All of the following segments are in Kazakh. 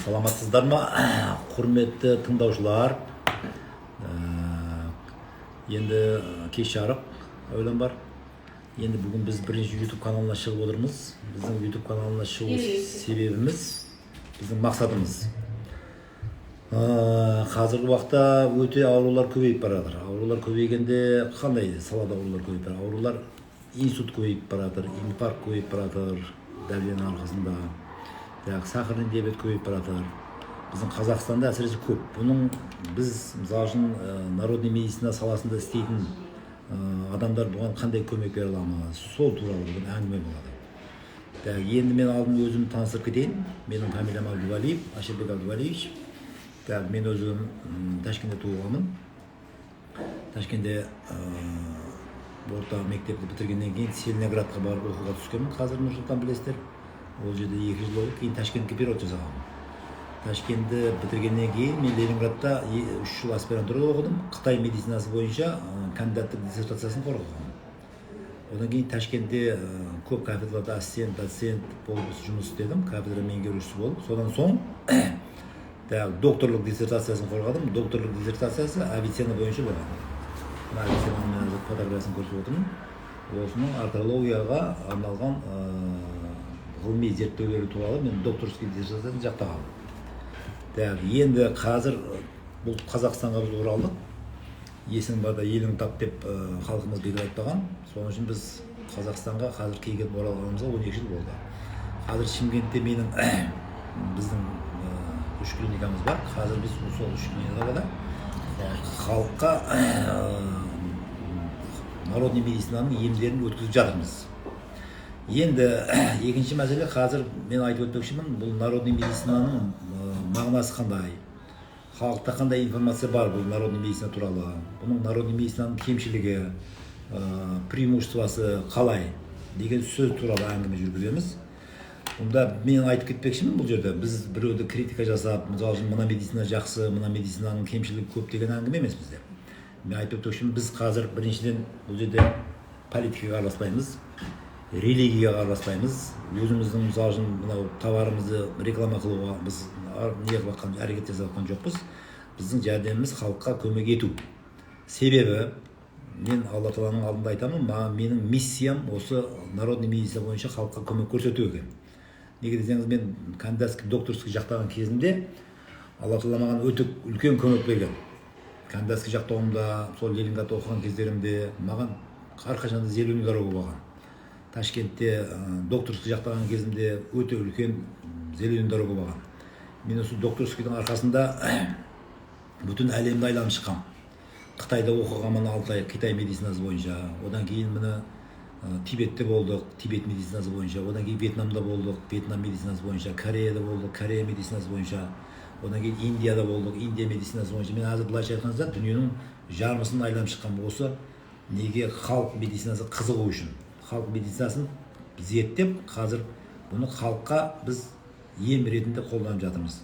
Саламатсыздар ма, құрметті тыңдаушылар? Енді кеш жарық ойлан бар. Енді бүгін біз бірінші YouTube каналына шығып отырмыз. Біздің YouTube каналына шығу себебіміз, біздің мақсатымыз. Қазіргі уақытта өте аурулар көбейіп баратыр. Аурулар көбейгенде қандай салада аурулар көбейіп баратыр? Аурулар инсульт көбейіп баратыр, инфаркт көбейіп баратыр, дәвленің арқасында. Сахарный диабет көбейіп баратыр. Біздің Қазақстанда әсіресе көп. Бұның біз мысалы үшін народный медицина саласында істейтін адамдар бұған қандай көмек бере аламыз? Сол туралы бүгін әңгіме болады. Енді мен алдын өзім таныстырып кетейін. Менің фамилиям Абдувалиев, Аширбек Абдувалиевич. Мен өзім Ташкентте туылғанмын. Ташкентте орта мектепті бітіргеннен кейін Целиноградқа барып оқуға түскенмін. Қазір Нұрсұлтан білесіздер. Ол жерде 2 жыл болды, кейін Ташкентке перевод жасағанмын. Ташкентті бітіргеннен кейін мен Ленинградта 3 жыл аспирантурада оқыдым. Қытай медицинасы бойынша кандидаттық диссертациясын қорғағанмын. Одан кейін Ташкентте көп кафедраларда ассистент, доцент болып жұмыс істедім, кафедра меңгерушісі болып. Содан соң докторлық диссертациясын қорғадым. Докторлық диссертациясы Авиценна бойынша болған. Авиценнаның фотографиясын көрсетіп отырмын. Осының артериологияға арналған ғылыми зерттеулері туралы мен докторский диссертацияны жақтағанмын. Енді қазір бұл Қазақстанға біз оралдық. Есің барда елің тап деп халқымыз бекер айтпаған. Соның үшін біз Қазақстанға қазір келген оралғанымызға 12 жыл болды. Қазір Шымкентте менің біздің 3 клиникамыз бар. Қазір біз сол 3 клиникада халыққа народный медицинаның емдерін өткізіп жатырмыз. Енді екінші мәселе, қазір мен айтып өтпекшімін, бұл народный медицинаның мағынасы қандай, халықта қандай информация бар бұл народный медицина туралы, бұның народный медицинаның кемшілігі, преимуществосы қалай деген сөз туралы әңгіме жүргіземіз. Бұнда мен айтып кетпекшімін, бұл жерде біз біреуді критика жасап, мысалы үшін мына медицина жақсы, мына медицинаның кемшілігі көп деген әңгіме емес бізде. Мен айтып өтпекшімін, біз қазір біріншіден бұл жерде политикаға араласпаймыз, религияға араласпаймыз. Өзіміздің мысалы үшін мынау товарымызды реклама қылуға біз әрекет жасап жатқан жоқпыз. Біздің жәрдеміміз халыққа көмек ету. Себебі мен Алла Тағаланың алдында айтамын, менің миссиям осы народный медицина бойынша халыққа көмек көрсету екен. Неге десеңіз, мен кандидатский докторский жақтаған кезінде Алла Тағала маған өте үлкен көмек берген. Кандидатский жақтауымда, сол Ленинградта оқыған кездерімде маған әрқашанда зеленый дорога болған. Ташкентте докторский жақтаған кезімде өте үлкен зеленый дорога болған. Мен осы докторскийдің арқасында бүтін әлемді айланып шыққам. Қытайда оқығанмын 6 ай Қытай медицинасы бойынша. Одан кейін міне Тибетте болдық, Тибет медицинасы бойынша. Одан кейін Вьетнамда болдық, Вьетнам медицинасы бойынша. Кореяда болдық, Корея медицинасы бойынша. Одан кейін Индияда болдық, Индия медицинасы бойынша. Мен қазір былайша айтқанда дүниенің жармысын айланып шыққам. Осы неге халық медицинасы қызығу үшін. Халық медицинасын зерттеп, қазір бұны халыққа біз ем ретінде қолданып жатырмыз.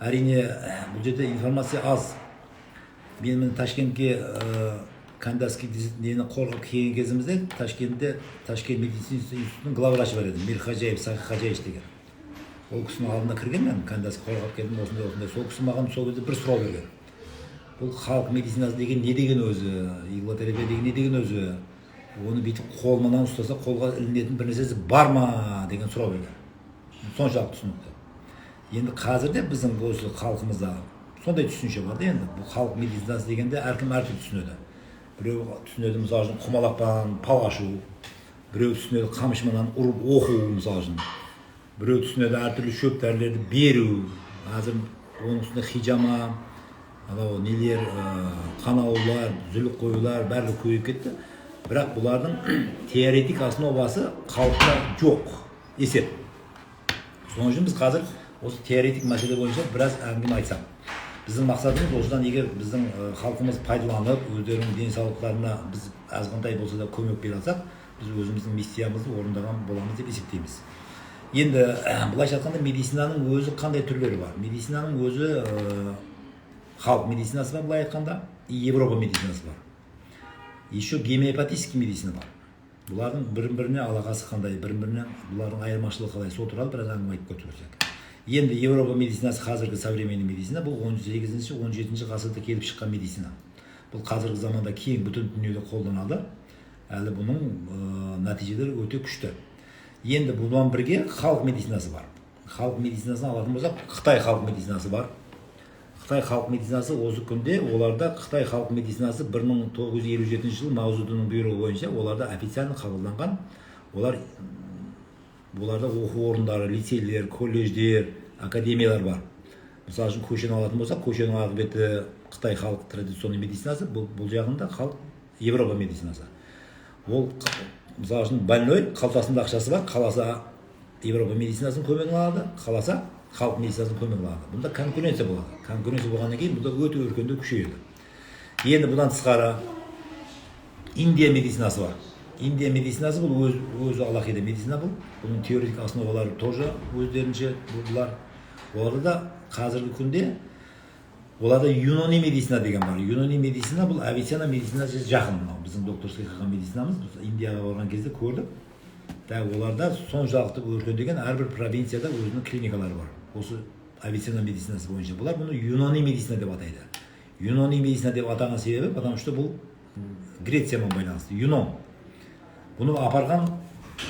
Әрине, бұл жерде информация аз. Мен Ташкентке кандидатский нені қорғап келген кезімізде Ташкентте Ташкент медицинасы институтының главврачы бар еді, Мирхожаев Сахи Хожаевич деген. Ол кісінің алдына кірген, мен кандидатский қорғап келдім, осындай. Сол кісі маған сол кезде бір сұрау берген. Бұл халық медицинасы деген не деген өзі, иглотерапия деген не деген өзі, оны бүйтіп қолынан ұстаса қолға ілінетін бір нәрсесі бар ма деген сұрау берген. Соншалық түсінікті. Енді қазірде біздің осы халқымызда сондай түсінше бар да, енді бұл халық медицинасы дегенде әркім әртүрлі түсінеді. Біреу түсінеді мысалы үшін құмалақпен пал ашу, біреу түсінеді қамшымен ұрып оқу мысалы үшін, біреу түсінеді әртүрлі шөп дәрілерді беру. Қазір оның үстінде хижама, нелер, қанаулар, зүлік қоюлар барлығы көбейіп кетті. Бірақ бұлардың теоретик основасы халықта жоқ, есеп. Соның үшін біз қазір осы теоретик мәселе бойынша біраз әңгіме айтсақ. Біздің мақсатымыз осыдан егер біздің халқымыз пайдаланып, өздерінің денсаулықтарына біз азғантай болса да көмек бере алсақ, біз өзіміздің миссиямызды орындаған боламыз деп есептейміз. Енді былайша айтқанда медицинаның өзі қандай түрлері бар? Медицинаның өзі халық медицинасы бар, былай айтқанда, Европа медицинасы бар. Еще гомеопатический медицина бар. Бұлардың бірін-біріне алақасы қандай, бірін-біріне бұлардың айырмашылығы қалай, сол туралы біраз әңгіме айтып көрсек. Енді Европа медицинасы қазіргі современный медицина, бұл 18-17 ғасырда келіп шыққан медицина. Бұл қазіргі заманда кең бүтін дүниеде қолданылады. Әлі бұның нәтижелері өте күшті. Енді бұдан бірге халық медицинасы бар. Халық медицинасын алатын болсақ, Қытай халық медицинасы бар. Қытай халық медицинасы осы күнде оларда Қытай халық медицинасы 1957 жыл Маузудунның бұйрығы бойынша оларда официально қабылданған. Оларда оқу орындары, лицейлер, колледждер, академиялар бар. Мысалы үшін көшені алатын болсақ, көшенің ағы беті Қытай халық традиционный медицинасы, бұл жағында халық Европа медицинасы. Ол мысалы үшін больной қалтасында ақшасы бар, қаласа Европа медицинасын көмегін алады, қаласа халық медицинасын көмегін алады. Бұнда конкуренция болады. Конкуренция болғаннан кейін бұнда өте өркендеу күшейеді. Енді бұдан тысқары Индия медицинасы бар. Индия медицинасы бұл өзі алақида медицина бұл. Бұның теоретик основалары тоже өздерінше бұлар. Оларда да қазіргі күнде оларда юнони медицина деген бар. Юнони медицина бұл авиценна медицинасы жақын. Біздің докторский қылған медицинамыз Индияға барған кезде көрдік. Оларда соншалықты өркендеген әрбір провинцияда өзінің клиникалары бар. Осы авиценна медицинасы бойынша. Бұлар бұны юнони медицина деп атайды. Юнони медицина деп атаған себебі, потому что бұл Грециямен байланысты. Юнон. Бұны апарған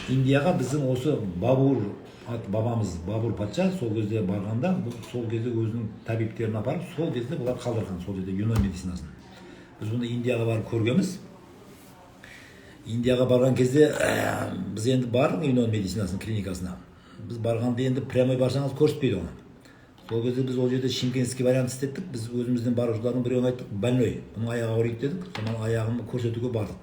Индияға біздің осы бабамыз Бабур патша сол кезде барғанда, сол кезде өзінің табиптерін апарып, сол кезде бұлар қалдырған, сол жерде юнон медицинасын. Біз бұны Индияға барып көргенбіз. Индияға барған кезде біз енді бардық юнон медицинасының клиникасына. Біз барғанда енді прямой барсаңыз көрсетпейді оны. Сол кезде біз ол жерде шымкентский вариант істеттік. Біз өзімізден барушылардың біреуін айттық, больной. Бұның аяғы ауырайды дедік. Сонан аяғын көрсетуге бардық.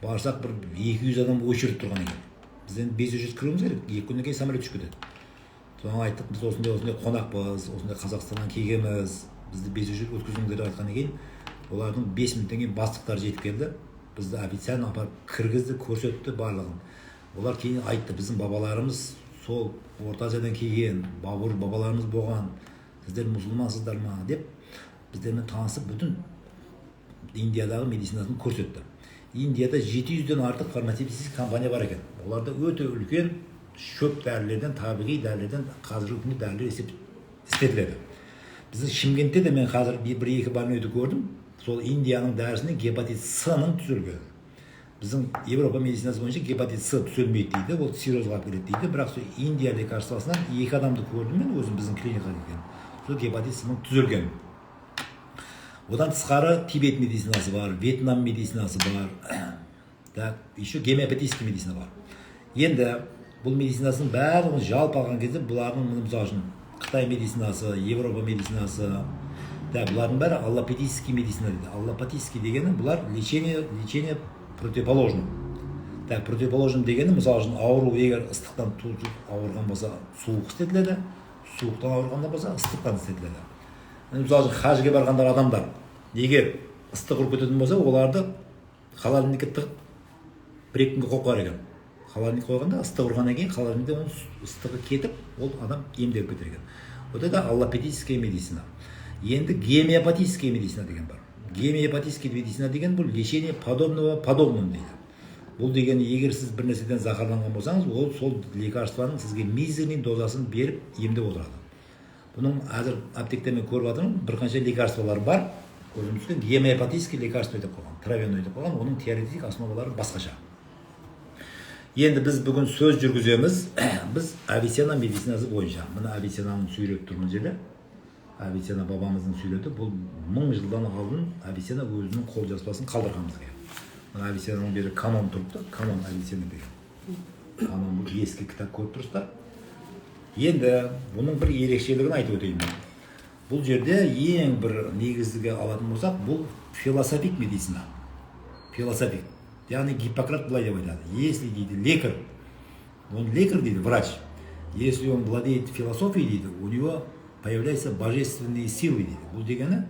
Барсақ бір 200 адам очередь тұрған екен. Біз енді 500 кіруіміз керек. 2 күннен кейін самолет ұшып кетеді. Содан айттық, біз осындай қонақпыз, осындай Қазақстаннан келгенбіз. Бізді 500 өткізіңіздер деп айтқаннан кейін, олардың 5 минуттан кейін бастықтар жетіп келді. Бізді официально апарып кіргізді, көрсетті барлығын. Олар кейін айтты, біздің бабаларымыз сол Орта Азиядан келген, Бабур бабаларымыз болған, сіздер мұсылмансыздар ма деп біздермен танысып бүтін Индиядағы медицинасын көрсетті. Индияда 700-ден артық фармацевтический компания бар екен. Оларда өте үлкен шөп дәрілерден, табиғи дәрілерден қазіргі күнде дәрілер істетіледі. Біздің Шымкентте де мен қазір бір-екі больнойды көрдім. Сол Индияның дәрісінен гепатит С-ның түзілген. Біздің Европа медицинасы бойынша гепатит С түзелмейді дейді, ол циррозға алып келеді дейді. Бірақ сол Индия лекарствосынан 2 адамды көрдім мен өзім біздің клиникаға келген. Сол гепатит С-ның түзелген. Одан тысқары Тибет медицинасы бар, Вьетнам медицинасы бар, еще гомеопатический медицина бар. Енді бұл медицинасының барлығын жалпы алған кезде бұлардың мысалы үшін Қытай медицинасы, Европа медицинасы, бұлардың бәрі аллопатический медицина дейді. Аллопатический дегені бұлар лечение противоположным. Противоположным дегені мысалы үшін ауру егер ыстықтан ауырған болса суық істетіледі, суықтан ауырғанда болса ыстықтан істетіледі. Мысалы үшін хажға барғандар адамдар егер ыстық ұрып кететін болса, оларды холодильникке тығып 1-2 күнге қойып қояр екен. Холодильник қойғанда ыстық ұрғаннан кейін холодильникте оның ыстығы кетіп, ол адам емделіп кетер екен. Это аллопатическая медицина. Енді гомеопатическая медицина деген бар. Гомеопатическая медицина деген бұл лечение подобным дейді. Бұл деген егер сіз бір нәрседен зақарланған болсаңыз, ол сол лекарствоның сізге мизерный дозасын беріп емдеп отырады. Бұның әзір аптекте мен көріп жатырмын, бір қанша лекарстволар бар. Өзіміздің гомеопатический лекарство деп қойған, травяной деп қойған, оның теоретик основалары басқаша. Енді біз бүгін сөз жүргіземіз, біз Авиценна медицинасы бойынша. Мына Авиценнаның сүйреп тұрмын жерде. Авиценна бабамыздың сүйреті, бұл 1000 жылдан алдын Авиценна өзінің қолжазбасын қалдырған бізге. Мына Авиценнаның бері канон тұрыпты, канон Авиценна деген. Канон бұл ескі кітап көріп тұрсыздар. Енді бұның бір ерекшелігін айтып өтейін. Бұл жерде ең бір негізгі алатын болсақ, бұл философик медицина. Философик. Яғни Гиппократ былай деп айтады. Если дейді лекарь, он лекарь дейді, врач. Если он владеет философией дейді, у него появляются божественные силы дейді. Бұл дегені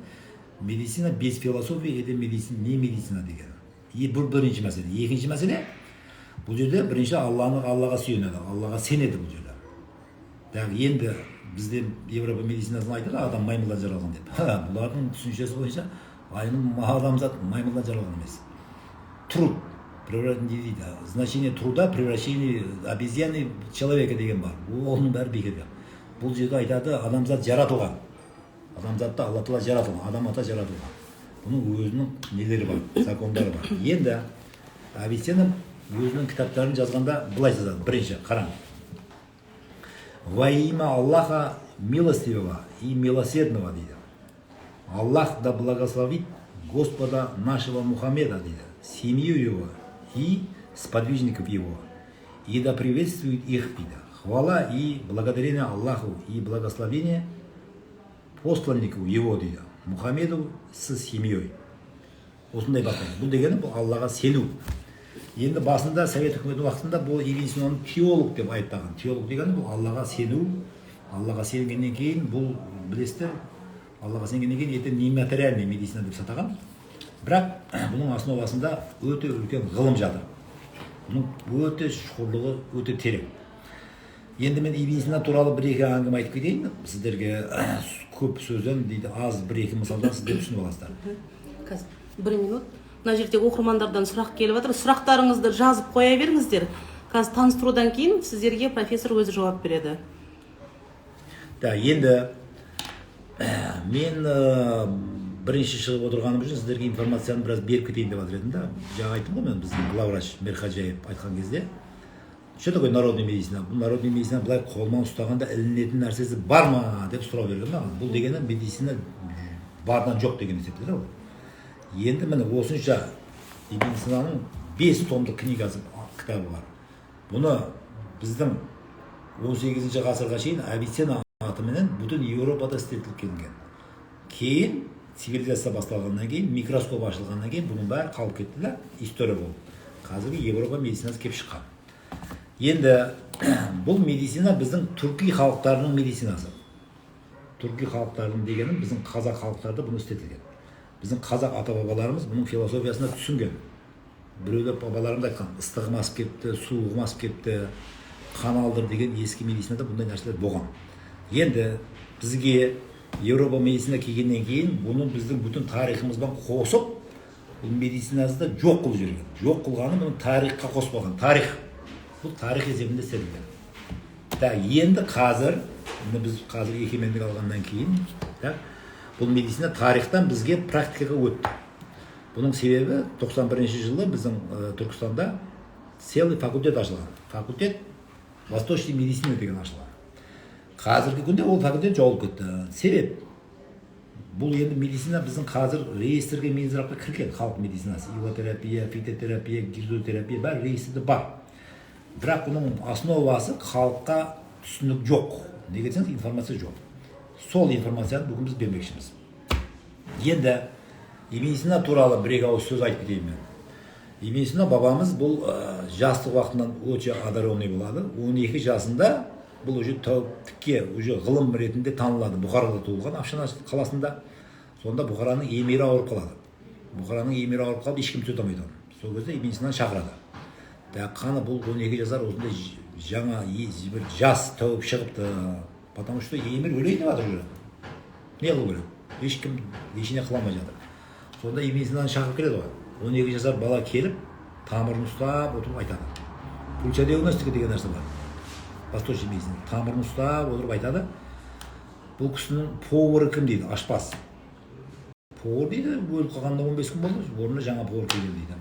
медицина без философии это медицина, не медицина дегені. Бұл бірінші мәселе. Екінші мәселе, бұл жерде бірінші Аллаға сүйенеді, Аллаға сенеді бұл жерде. Енді бізде Европа медицинасын айтады, адам маймылдан жаралған деп. Бұлардың түсіншесі бойынша адамзат маймылдан жаралған емес. Труд, значение труда, превращение обезьяны человека деген бар. Оның бәрі бекерге. бұл жерде айтады адамзат жаратылған. Адамзатты Алла Тағала жаратылған, адам ата жаратылған. Бұның өзінің нелері бар, закондары бар. Енді Авиценна өзінің кітаптарын жазғанда былай жазады. Бірінші, қараң. Во имя Аллаха милостивого и милосердного, дейді. Аллах да благословит Господа нашего Мухаммеда, дейді, семью его и сподвижников его, и да приветствует их, дейді. Хвала и благодарение Аллаху и благословение посланнику его, дейді, Мухаммеду с семьей. Осындай бастайды. Бұл дегені бұл Аллаға сену. Енді басында Совет үкіметі уақытында бұл Ибн теолог деп айттаған. Теолог дегені бұл Аллаға сену. Аллаға сенгеннен кейін бұл білесіздер, Аллаға сенгеннен кейін ертең нематериальный медицина деп сатаған. Бірақ бұның основасында өте үлкен ғылым жатыр. Бұның өте шұғырлығы өте терең. Енді мен Ибн туралы бір-екі әңгіме айтып кетейін. Сіздерге көп сөзден дейді, аз бір-екі мысалдан сіздер түсініп аласыздар. Қазір 1 минут. Мына жерде оқырмандардан сұрақ келіп жатыр. Сұрақтарыңызды жазып қоя беріңіздер. Қазір таныстырудан кейін сіздерге профессор өзі жауап береді. Енді мен бірінші шығып отырғаным үшін сіздерге информацияны біраз беріп кетейін деп жатыр едім да. Жаңа айттым ғой мен, біздің главврач Мерхаджаев айтқан кезде, что такое народный медицина? Бұл народный медицина былай қолмен ұстағанда ілінетін нәрсесі бар ма деп сұрау берген маған. Бұл дегені медицина бардан жоқ деген есептеді ғой. Енді міне осынша медицинаның 5 томдық книгасы, кітабы бар. Бұны біздің 18 ғасырға шейін Авиценна атыменен бүтін Еуропада істетіліп келген. Кейін цивилизация басталғаннан кейін, микроскоп ашылғаннан кейін бұның бәрі қалып кетті да, история болды. Қазіргі Еуропа медицинасы келіп шыққан. Енді бұл медицина біздің түрки халықтарының медицинасы. Түрки халықтарының дегенім біздің қазақ халықтарда бұны істетілген. Біздің қазақ ата-бабаларымыз бұның философиясына түсінген. Біреулер бабаларымыз айтқан, ыстығым асып кетті, суығым асып кетті, қан алдыр деген ескі медицинада бұндай нәрселер болған. Енді бізге Еуропа медицина келгеннен кейін бұны біздің бүтін тарихымызбен қосып, бұл медицинасы да жоқ қылып жүрген. Жоқ қылғаны бұны тарихқа қосып алған. Тарих. Бұл тарих есебінде істелінген. Енді қазір, біз қазір егемендік алғаннан кейін, бұл медицина тарихтан бізге практикаға өтті. Бұның себебі 91 жылы біздің Түркістанда целый факультет ашылған. Факультет восточный медицина деген ашылған. Қазіргі күнде ол факультет жойылып кетті. Себеп бұл енді медицина біздің қазір реестрге Минздравқа кірген, халық медицинасы, ивотерапия, фитотерапия, гидротерапия бәрі реестрде бар. Бірақ бұның основасы халыққа түсінік жоқ. Неге десеңіз, информация жоқ. Сол информацияны бүгін біз бермекшіміз. Енді Ибн туралы бір-екі ауыз сөз айтып кетейін мен. Ибн бабамыз бұл жастық уақытынан өте одаренный болады. 12 жасында бұл уже тәуіптікке, уже ғылым ретінде танылады. Бұхарада туылған, Афшана қаласында. Сонда Бұхараның емирі ауырып қалады. Бұхараның емирі ауырып қалып, ешкім сөз алмайды. Сол кезде Ибн шақырады. Қаны бұл 12 жасар осындай жаңа бір жас тәуіп шығыпты. Потому что емір өлейді бады уже. Не қылу керек? Ешкім ешіне қыламай жатыр. Сонда Ибн шақырып келеді ғой. 12 жасар бала келіп, тамырын ұстап отырып айтады. Пульчодиагностика деген нәрсе бар. Восточный медицина. Тамырын ұстап отырып айтады. Бұл кісінің повары кім дейді? Ашпас. Повар дейді, өліп қалғанда 15 күн болды. Орнына жаңа повар келген дейді.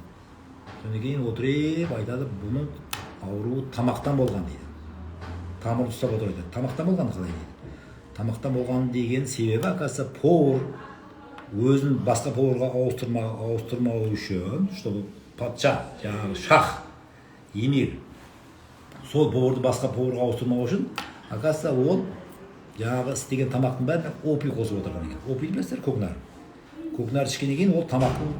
Содан кейін отырып айтады, бұның ауруы тамақтан болған дейді. Тамырын ұстап отырып айтады. Тамақтан болған қалай дейді? Тамақтан болған деген себебі, оказывается, повар өзін басқа поварға ауыстырмау үшін, чтобы патша, жаңағы шах, емир, сол поварды басқа поварға ауыстырмау үшін, оказывается, ол жаңағы істеген тамақтың бәріне опий қосып отырған екен. Опий білесіздер, көкнар. Көкнар ішкеннен кейін ол тамақтың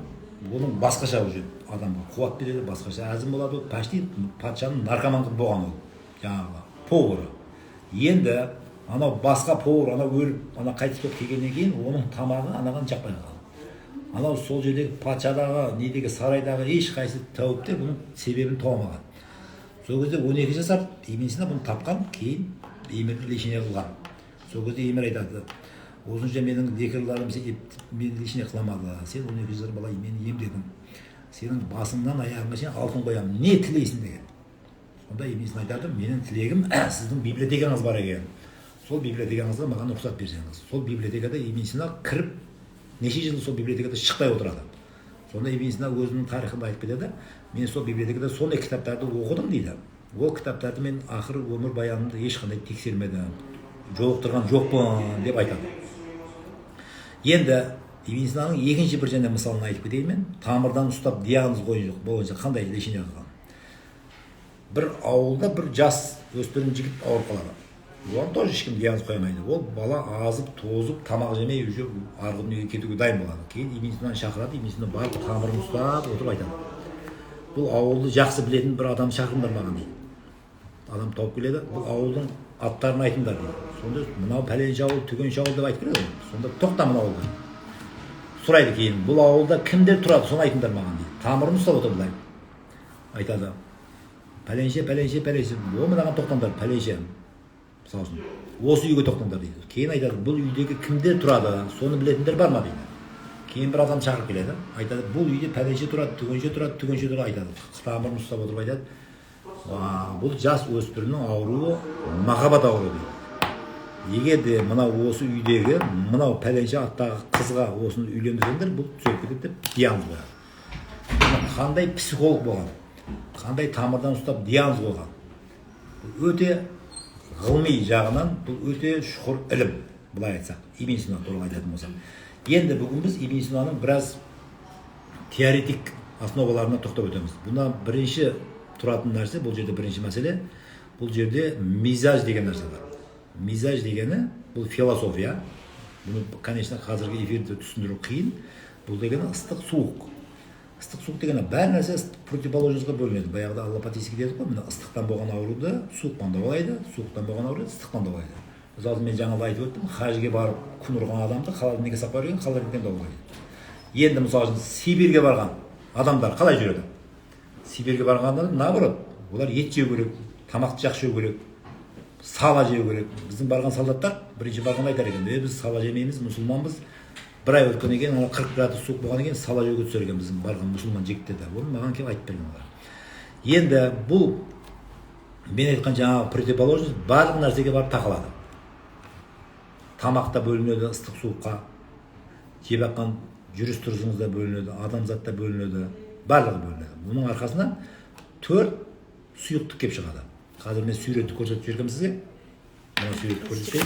оның басқаша уже адамға қуат береді, басқаша әзім болады. Почти патшаның наркоман қылып болған ол, жаңағы повары. Енді анау басқа повар, анау өліп, ана қайтыс болып келгеннен кейін оның тамағы анаған жақпай қалған. Анау сол жердегі патшадағы, недегі сарайдағы ешқайсы тәуіптер бұның себебін тауамаған. Сол кезде 12 жасар Ибн бұны тапқан, кейін емірді лечение қылған. Сол кезде емір айтады, осынша менің лекарларым мені лечение қыламады. Сен 12 жасар бала мен емдедім. Сенің басыңнан аяғыңа шейін алтын қоямын. Не тілейсің деген. Сонда Ибн айтады, менің тілегім сіздің библиотекаңыз бар екен. сол библиотекаңызға маған рұқсат берсеңіз. Сол библиотекада Ибн Сина кіріп, неше жыл сол библиотекада шықпай отырады. Сонда Ибн Сина өзінің тарихында айтып кетеді, мен сол библиотекада сондай кітаптарды оқыдым дейді. Ол кітаптарды мен ақыры өмір баянымды ешқандай тексермедім, жолықтырған жоқпын деп айтады. Енді Ибн Синаның екінші бір және мысалын айтып кетейін мен. Тамырдан ұстап диагноз бойынша қандай лечение қылған. Бір ауылда бір жас өспірім жігіт ауырып қалады. Оған тоже ешкім диагноз қоймайды. Ол бала азып, тозып, тамақ жемей уже арғы дүниеге кетуге дайын болады. Кейін Ибн Синаны шақырады, Ибн Сина барып тамырын ұстап отырып айтады. Бұл ауылды жақсы білетін бір адам шақырыңдар маған дейді. Адам тауып келеді, бұл ауылдың аттарын айтыңдар дейді. Сонда мынау пәленше ауыл, түгенше ауыл деп айтып келеді. Сонда тоқта мына ауылда. Сұрайды кейін, бұл ауылда кімдер тұрады, соны айтыңдар маған дейді. Тамырын ұстап отыр былай. Айтады. Пәленше. О, мынаған тоқтаңдар, пәленше. Мысалы үшін, осы үйге тоқтаңдар дейді. Кейін айтады, бұл үйдегі кімдер тұрады, соны білетіндер бар ма дейді. Кейін бір адам шақырып келеді. Айтады, бұл үйде пәленше тұрады, түгенше тұрады, айтады. Тамырын ұстап отырып айтады. Бұл жас өспірімнің ауруы махаббат ауруы дейді. Егер де мынау осы үйдегі, мынау пәленше аттағы қызға осыны үйлендірсеңдер, бұл түзеліп кетеді деп диагноз қойған. Қандай психолог болған, қандай тамырдан ұстап диагноз қойған. Бұл өте ғылыми жағынан, бұл өте шұғыр ілім, былай айтсақ, Ибн Сина туралы айтатын болсақ. Енді бүгін біз Ибн Синаның біраз теоретик основаларына тоқтап өтеміз. Бұна бірінші тұратын нәрсе, бұл жерде бірінші мәселе, бұл жерде мизаж деген нәрсе бар. Мизаж дегені бұл философия. Бұны, конечно, қазіргі эфирде түсіндіру қиын. Бұл дегені ыстық суық. Ыстық суық дегені бәр нәрсе противоположностьқа бөлінеді. Баяғыда аллопатический дедік қой, мына ыстықтан болған ауруды суықтан давалайды, суықтан болған ауруды ыстықтан давалайды. Мысалы мен жаңа айтып өттім, хажге барып күн ұрған адамды холодильникке салып барып холодильниктен давалайды. Енді мысалы үшін Сибирьге барған адамдар қалай жүреді? Сибирьге барғанда наоборот, олар ет жеу керек, тамақты жақсы жеу керек, сала жеу керек. Біздің барған солдаттар бірінші барғанда айтар екен, біз сала жемейміз, мұсылманбыз. Бір ай өткеннен кейін 40 градус суық болғаннан кейін сала жеуге түсер екен біздің барған мұсылман жігіттер. Оны маған келіп айтып берген олар. Енді бұл мен айтқан жаңағы противоположность барлық нәрсеге барып тақалады. Тамақта бөлінеді ыстық суыққа, жеп жатқан жүріс тұрысыңызда бөлінеді, адамзатта бөлінеді, барлығы бөлінеді. Бұның арқасынан 4 сұйықтық келіп шығады. Қазір мен суретті көрсетіп жібергенмін сізге. Мына суретті көрсетейін.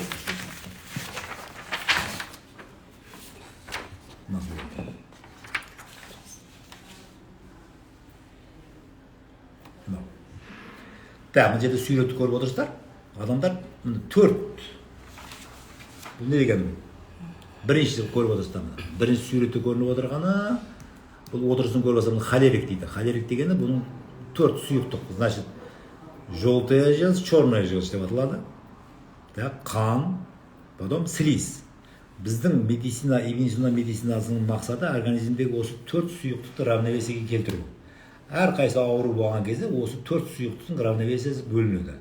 Мына жерде суретті көріп отырсыздар. Адамдар 4. Бұл не деген? Бірінші көріп отырсыздар. Бірінші суретті көрініп отырғаны, бұл отырысын көріп отырсыздар, холерик дейді. Холерик дегені бұның 4 сұйықтық. Значит, желтая желчь, черная желчь деп аталады. Қан, потом слиз. Біздің медицина, Ибн Сина медицинасының мақсаты организмдегі осы 4 сұйықтықты равновесиеге келтіру. Әрқайсы ауру болған кезде осы 4 сұйықтықтың равновесиесі бөлінеді.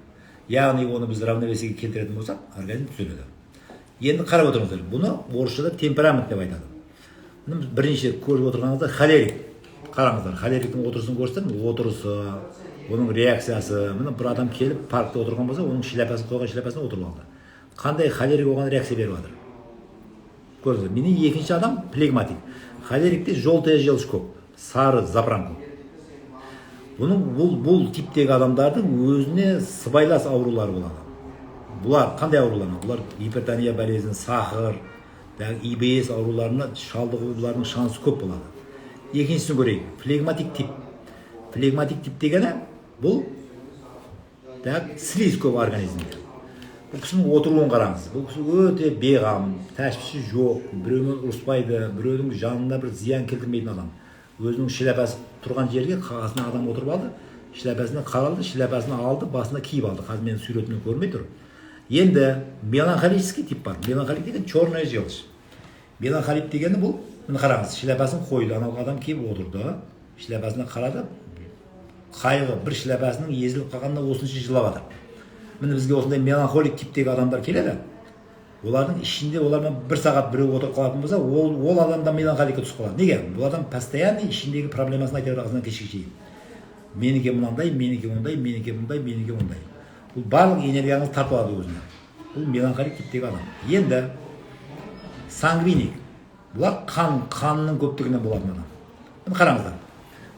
Яғни оны біз равновесиеге келтіретін болсақ, организм түзеледі. Енді қарап отырыңыздар, бұны орысшада темперамент деп айтады. Бірінші көріп отырғаныңызда холерик. Қараңыздар, холериктің отырысын көрсетіп, отырысы, оның реакциясы. Міне бір адам келіп паркта отырған болса, оның шляпасын қойған шляпасына отырып алды. Қандай холерик оған реакция беріп жатыр? Көрдіңіздер. Міне екінші адам флегматик. Холерикте желтая желчь көп, сары запыран көп. Бұл типтегі адамдардың өзіне сыбайлас аурулары болады. Бұлар қандай аурулар? Бұлар гипертония болезін, сахар, ИБС ауруларына шалдығуларының шансы көп болады. Екіншісін көрейік. Флегматик тип. Флегматик тип дегені бұл слиз көп организмде. Бұл кісінің отыруын қараңыз. Бұл кісі өте бейғам, тәшвіші жоқ, біреумен ұрыспайды, біреудің жанына бір зиян келтірмейтін адам. Өзінің шляпасы тұрған жерге қағасына адам отырып алды, шляпасына қаралды, шляпасын алды, басына киіп алды. Қазір менің суретімнен көрмей тұр. Енді меланхолический тип бар. Меланхолик деген черная желчь. Меланхолик дегені бұл, міне қараңыз, шляпасын қойды, анау адам киіп отырды, шляпасына қарады, қайғы бір шляпасының езіліп қалғанына осынша жылап жатыр. Міне бізге осындай меланхолик типтегі адамдар келеді. Олардың ішінде олармен бір сағат біреу отырып қалатын болса, ол адамда меланхоликке түсіп қалады. Неге? Бұл адам постоянно ішіндегі проблемасын айта береді азынан кешке шейін. Менікі мынандай, менікі мындай, менікі мындай, менікі мындай. Бұл барлық энергияңыз тартып алады өзіне. бұл меланхолик типтегі адам. Енді сангвиник, бұлар қанның көптігінен болатын адам. Міне қараңыздар,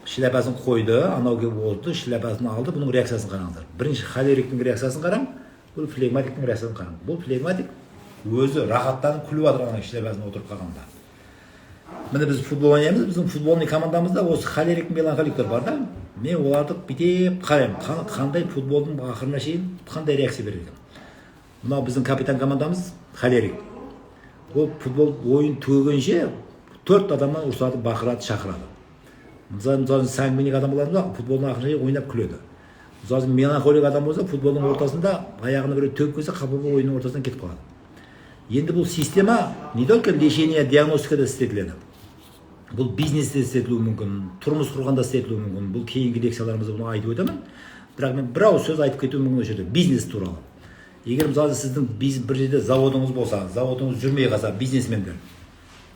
шляпасын қойды, анау келіп отырды, шляпасын алды, бұның реакциясын қараңыздар. Бірінші холериктің реакциясын қараң, бұл флегматиктің реакциясын қараң. Бұл флегматик өзі рахаттанып күліп жатыр шляпасына отырып қалғанда. Міне біз футбол ойнаймыз, біздің футболный командамызда осы холерик меланхоликтер бар да, мен оларды бүйтіп қараймын, қандай футболдың ақырына шейін қандай реакция береді. Мынау біздің капитан командамыз холерик. Ол футбол ойын төгенше 4 адамнан ұрсатып бақырады, шақырады. Мысалы сангвиник адам болғанда футболдың ақырына шейін ойнап күледі. Мысалы меланхолик адам болса футболдың ортасында аяғына біреу төгіп қойса қапа ойынның ортасынан кетіп қалады. Енді бұл система не только лечение, диагностикада істетіледі. Бұл бизнесте істетілуі мүмкін, тұрмыс құрғанда істетілуі мүмкін. Бұл кейінгі лекцияларымызда бұны айтып өтемін. Бірақ мен бір ауыз сөз айтып кетуім мүмкін осы жерде бизнес туралы. Егер мысалы сіздің бір жерде заводыңыз болса, заводыңыз жүрмей қалса, бизнесмендер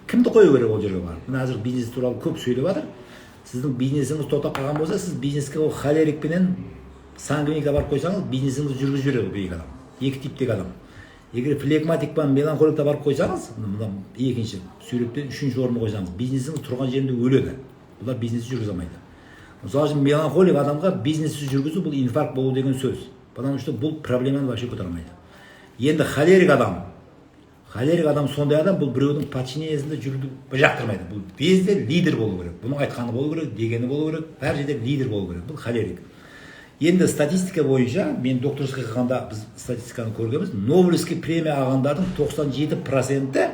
кімді қою керек ол жерге барып? Мына қазір бизнес туралы көп сөйлеп жатыр. Сіздің бизнесіңіз тоқтап қалған болса, сіз бизнеске ол холерикпенен сангвиникке барып қойсаңыз, бизнесіңіз жүргізіп жүреді бұл екі адам. Екі типтегі адам. Егер флегматикпен меланхоликте барып қойсаңыз, екінші суретте үшінші орынға қойсаңыз, бизнесіңіз тұрған жерінде өледі. Бұлар бизнесті жүргізе алмайды. Мысалы үшін меланхолик адамға бизнесті жүргізу бұл инфаркт болу деген сөз. Потому что бұл проблеманы вообще көтере алмайды. Енді холерик адам сондай адам, бұл біреудің подчинениесінде жүруді жақтырмайды. Бұл безде лидер болу керек. Бұның айтқаны болу керек, дегені болу керек, әр жерде лидер болу керек. Бұл холерик. Енді статистика бойынша, мен докторская қылғанда біз статистиканы көргенбіз, Нобелевский премия алғандардың 97%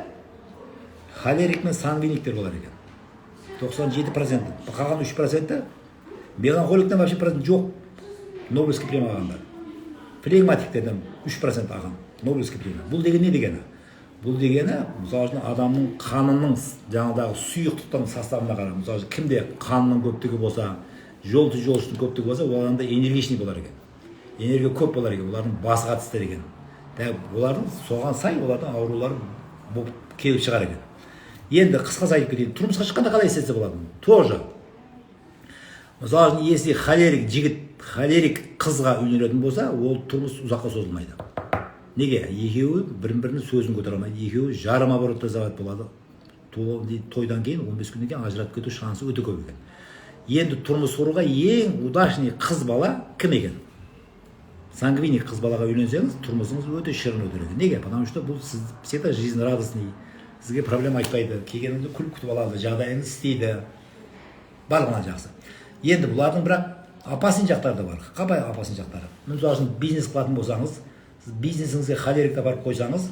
холерик мен сангвиниктер болар екен. 97%. Қалған 3% меланхоликтен вообще процент жоқ. Нобелевский премия алғандар. Флегматиктерден 3% алған Нобелевский премия. Бұл деген не дегені? Бұл дегені, мысалы үшін адамның қанының жаңағыдағы сұйықтықтың составына қарап, мысалы үшін кімде қанның көптігі болса, жолшының көптігі болса, оларда энергичный болар екен. Энергия көп болар екен, олардың басы қатыстар екен. Олардың соған сай, олардың аурулары келіп шығар екен. Енді қысқасы айтып кетейін, тұрмысқа шыққанда қалай істесе болады? Тоже. Мысалы үшін, если холерик жігіт, холерик қызға үйленетін болса, ол тұрмыс ұзаққа созылмайды. Неге? Екеуі бірін-бірінің сөзін көтере алмайды. Екеуі жарым оборотта завод болады. Тойдан кейін 15 күннен кейін ажырап кету шансы өте көп екен. Енді тұрмыс құруға ең удачный қыз бала кім екен? Сангвиник қыз балаға үйленсеңіз, тұрмысыңыз өте шырын өтер екен. Неге? Потому что бұл сіз всегда жизнь радостный. Сізге проблема айтпайды. Келгеніңізді күліп күтіп алады, жағдайыңыз істейді. Барлығынан жақсы. Енді бұлардың бірақ опасный жақтары да бар. Қапай опасный жақтары. Мысалы үшін бизнес қылатын болсаңыз, сіз бизнесіңізге холерикті барып қойсаңыз,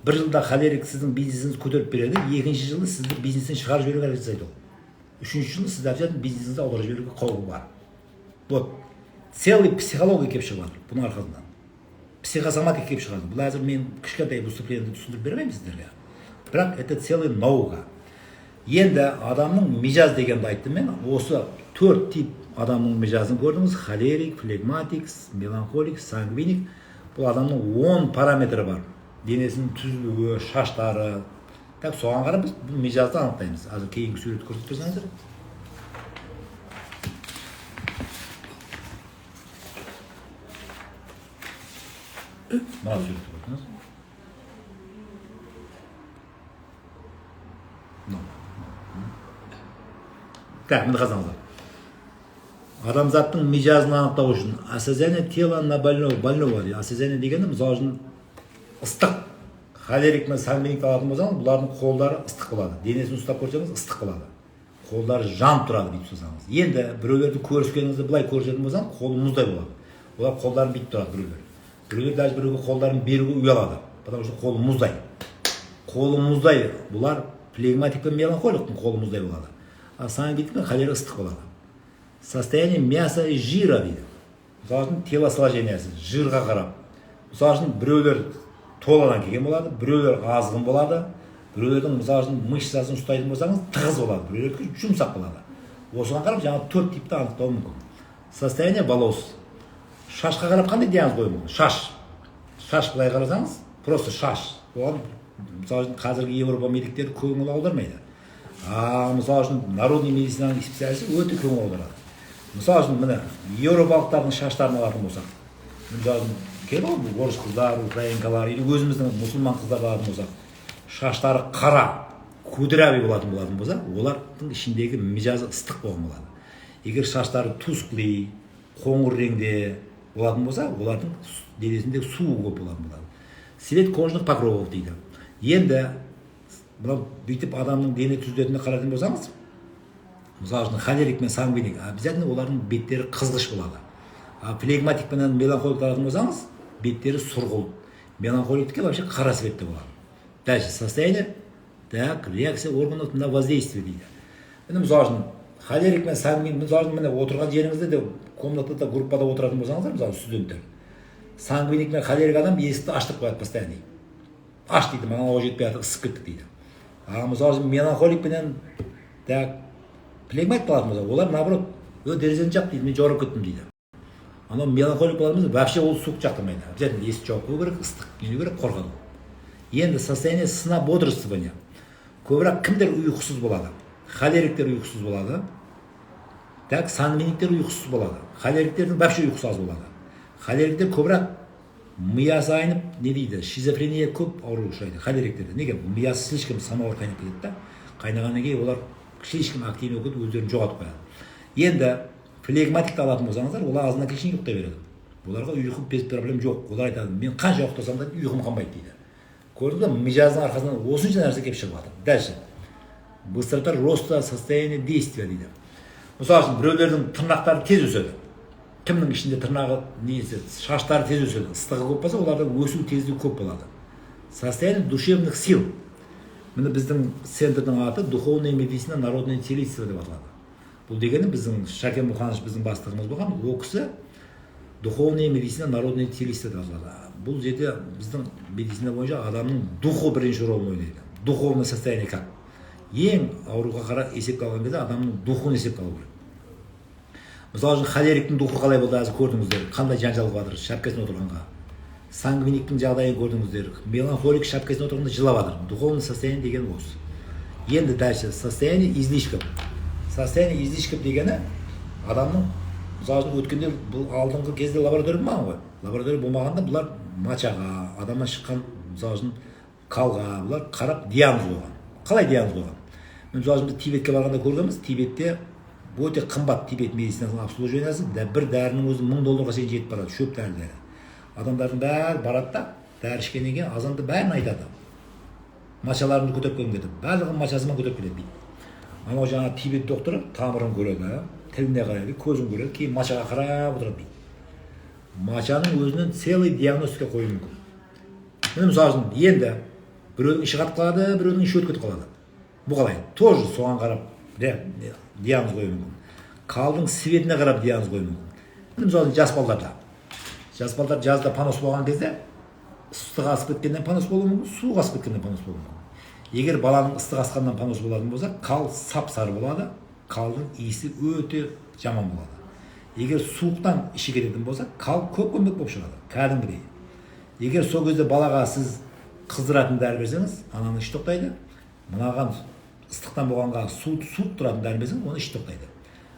бір жылда холерик сіздің бизнесіңізді көтеріп береді, екінші жылы сізді бизнестен шығарып жіберуге әрекет жасайды ол. Үшінші жылы сізді обязательно бизнесіңізді аударып жіберуге қаупі бар. Вот целый психология келіп шығып жатыр бұның арқасынан. Психосоматика келіп шығады. Бұл әзір мен кішкентай выступлениеде түсіндіріп бермеймін сіздерге. Бірақ это целый наука. Енді адамның мижаз дегенді айттым мен. Осы 4 тип адамның мижазын көрдіңіз. Холерик, флегматик, меланхолик, сангвиник. Бұл адамның 10 параметрі бар. Денесінің түзілуі, шаштары. Так, соған қарап біз бұл мижазды анықтаймыз. Азыр кейінгі суретті көрсетіп берсеңіздер. Мына суретті көрдіңіз. Так, міне қазаңыздар. Адамзаттың мижазын анықтау үшін осязание тела на больного. Осязание дегенде мысалы үшін ыстық. Холерик мен сангвиник алатын болсаңыз, бұлардың қолдары ыстық болады. Денесін ұстап көрсеңіз, ыстық болады. Қолдары жанып тұрады бүйтіп ұстасаңыз. Енді біреулерді көріскеніңізді былай көрсететін болсаң, қолы мұздай болады. Олар қолдарын бүйтіп тұрады біреулер. Біреулер даже біреуге қолдарын беруге ұялады. Потому что қолы мұздай. Қолы мұздай. Бұлар флегматик пен меланхоликтің қолы мұздай болады. А сангвиник пен холерик ыстық болады. Состояние мяса и жира дейді. Мысалы үшін телосложениесі, жирға қарап. Мысалы үшін біреулер толадан келген болады, біреулер азғын болады, біреулердің мысалы үшін мышцасын ұстайтын болсаңыз тығыз болады, біреулердікі жұмсақ болады. Осыған қарап жаңа 4 типті анықтау мүмкін. Состояние волос. Шашқа қарап қандай диагноз қою мүмкін? Шаш. Шаш былай қарасаңыз, просто шаш. Оған мысалы үшін қазіргі Европа медиктері көңіл аудармайды. Мысалы үшін народный медицинаның специалисті өте көңіл аударады. Мысалы үшін міне еуропалықтардың шаштарын алатын болсақ, мысалы келді ғой бұл орыс қыздар, украинкалар, или өзіміздің мұсылман қыздар болатын болсақ, шаштары қара, кудрявый болатын болса, олардың ішіндегі мижазы ыстық болған болады. Егер шаштары тусклый, қоңыр реңде болатын болса, олардың денесінде суы көп болатын болады. Свет кожных покровов дейді. Енді мынау бүйтіп адамның дене түзетіне қарайтын болсаңыз, мысалы үшін холерик мен сангвиник, обязательно олардың беттері қызғыш болады. Флегматик пен меланхолик қарайтын болсаңыз, беттері сұрғылт. Меланхоликтікі вообще қара светте болады. Дальше состояние, так, реакция органов на воздействие дейді. Енді мысалы үшін холерик мен сангвиник, мысалы үшін міне отырған жеріңізде де комнатада группада отыратын болсаңыздар, мысалы студенттер, сангвиник мен холерик адам есікті аштырып қояды постоянно. Аш дейді, маған ол жетпей жатыр, ысып кеттік дейді. Мысалы үшін меланхолик пенен так флегматик болатын болса, олар наоборот, терезені жап дейді, мен жорып кеттім дейді. Анау меланхолик болатын вообще ол суық жақтырмайды. Обязательно есік жауып қою керек, ыстық келу керек, қорқады. Енді состояние сна бодрствования. Көбірек кімдер ұйқысыз болады? Холериктер ұйқысыз болады. Так, сангвиниктер ұйқысыз болады. Холериктердің вообще ұйқысы аз болады. Холериктер көбірек миясы айнып, не дейді, шизофрения көп ауру ұшырайды холериктерде. Неге? Миясы слишком самауыр қайнап кетеді да. Қайнағаннан кейін олар слишком активный өкілді өздерін жоғалтып қояды. Енді флегматикті алатын болсаңыздар, олар азына кешін ұйықтай береді. Оларға ұйқы без проблем жоқ. Олар айтады, мен қанша ұйықтасам да ұйқым қанбайды дейді. Көрдіңіз бе, мижаздың арқасынан осынша нәрсе келіп шығып жатыр. Дальше. Быстрота роста состояния действия дейді. Мысалы үшін біреулердің тырнақтары тез өседі. Кімнің ішінде тырнағы несі, шаштары тез өседі. Ыстығы көп болса, оларда өсу тезлігі көп болады. Состояние душевных сил. Міне біздің центрдің аты духовная медицина, народное целительство деп аталады. Бұл дегені біздің Шакен Мұханович біздің бастығымыз болған, ол кісі духовная медицина, народное целительство деп аталады. Бұл жерде біздің медицина бойынша адамның духы бірінші ролын ойнайды. Духовное состояние как? Ең ауруға қарап есепке алған кезде адамның духын есепке алу керек. Мысалы үшін холериктің духы қалай болды, азы көрдіңіздер, қандай жанжал жатыр шапкасына отырғанға. Сангвиниктің жағдайын көрдіңіздер, меланхолик шапкасына отырғанда жылап жатыр. Духовное состояние деген осы. Енді дальше состояние излишков. Состояние излишков дегені адамның, мысалы үшін өткенде бұл алдыңғы кезде лаборатория болмаған ғой. Лаборатория болмағанда бұлар мачаға, адамнан шыққан, мысалы үшін қалға, бұлар қарап диагноз қойған. Қалай диагноз қойған? Мысалы үшін біз Тибетке барғанда көргенбіз, Тибетте өте қымбат Тибет медицинасының обслуживаниясы, бір дәрінің өзі $1000-ға шейін жетіп барады, шөп дәрілері. Адамдардың бәрі барады да, дәрі ішкеннен кейін азанды бәрін айтады. Мачаларымды көтеріп келгім кетіп, барлығын мачасымен көтеріп келеді дейді. Анау жаңа Тибет докторы тамырын көреді, тіліне қарайды, көзін көреді, кейін мачаға қарап отырады дейді. Мачаның өзінен целый диагностика қою мүмкін. Міне мысалы үшін енді біреудің іші қатып қалады, біреудің іші өтіп кетіп қалады. Бұл қалай? Тоже соған қарап диагноз қою мүмкін. Қалдың светіне қарап диагноз қою мүмкін. Міне мысалы жас балдарда. Жас балдар жазда панос болған кезде ыстық асып кеткеннен панос болуы мүмкін, суық асып кеткеннен панос болуы мүмкін. Егер баланың ыстық асқаннан панос болатын болса, қал сап-сары болады, қалдың иісі өте жаман болады. Егер суықтан іші кететін болса, қал көп көмек болып шығады, кәдімгідей. Егер сол кезде балаға сіз қыздыратын дәрі берсеңіз, ананың іші тоқтайды. Мынаған ыстықтан болғанға суық тұратын дәрі берсеңіз, оны іші тоқтайды.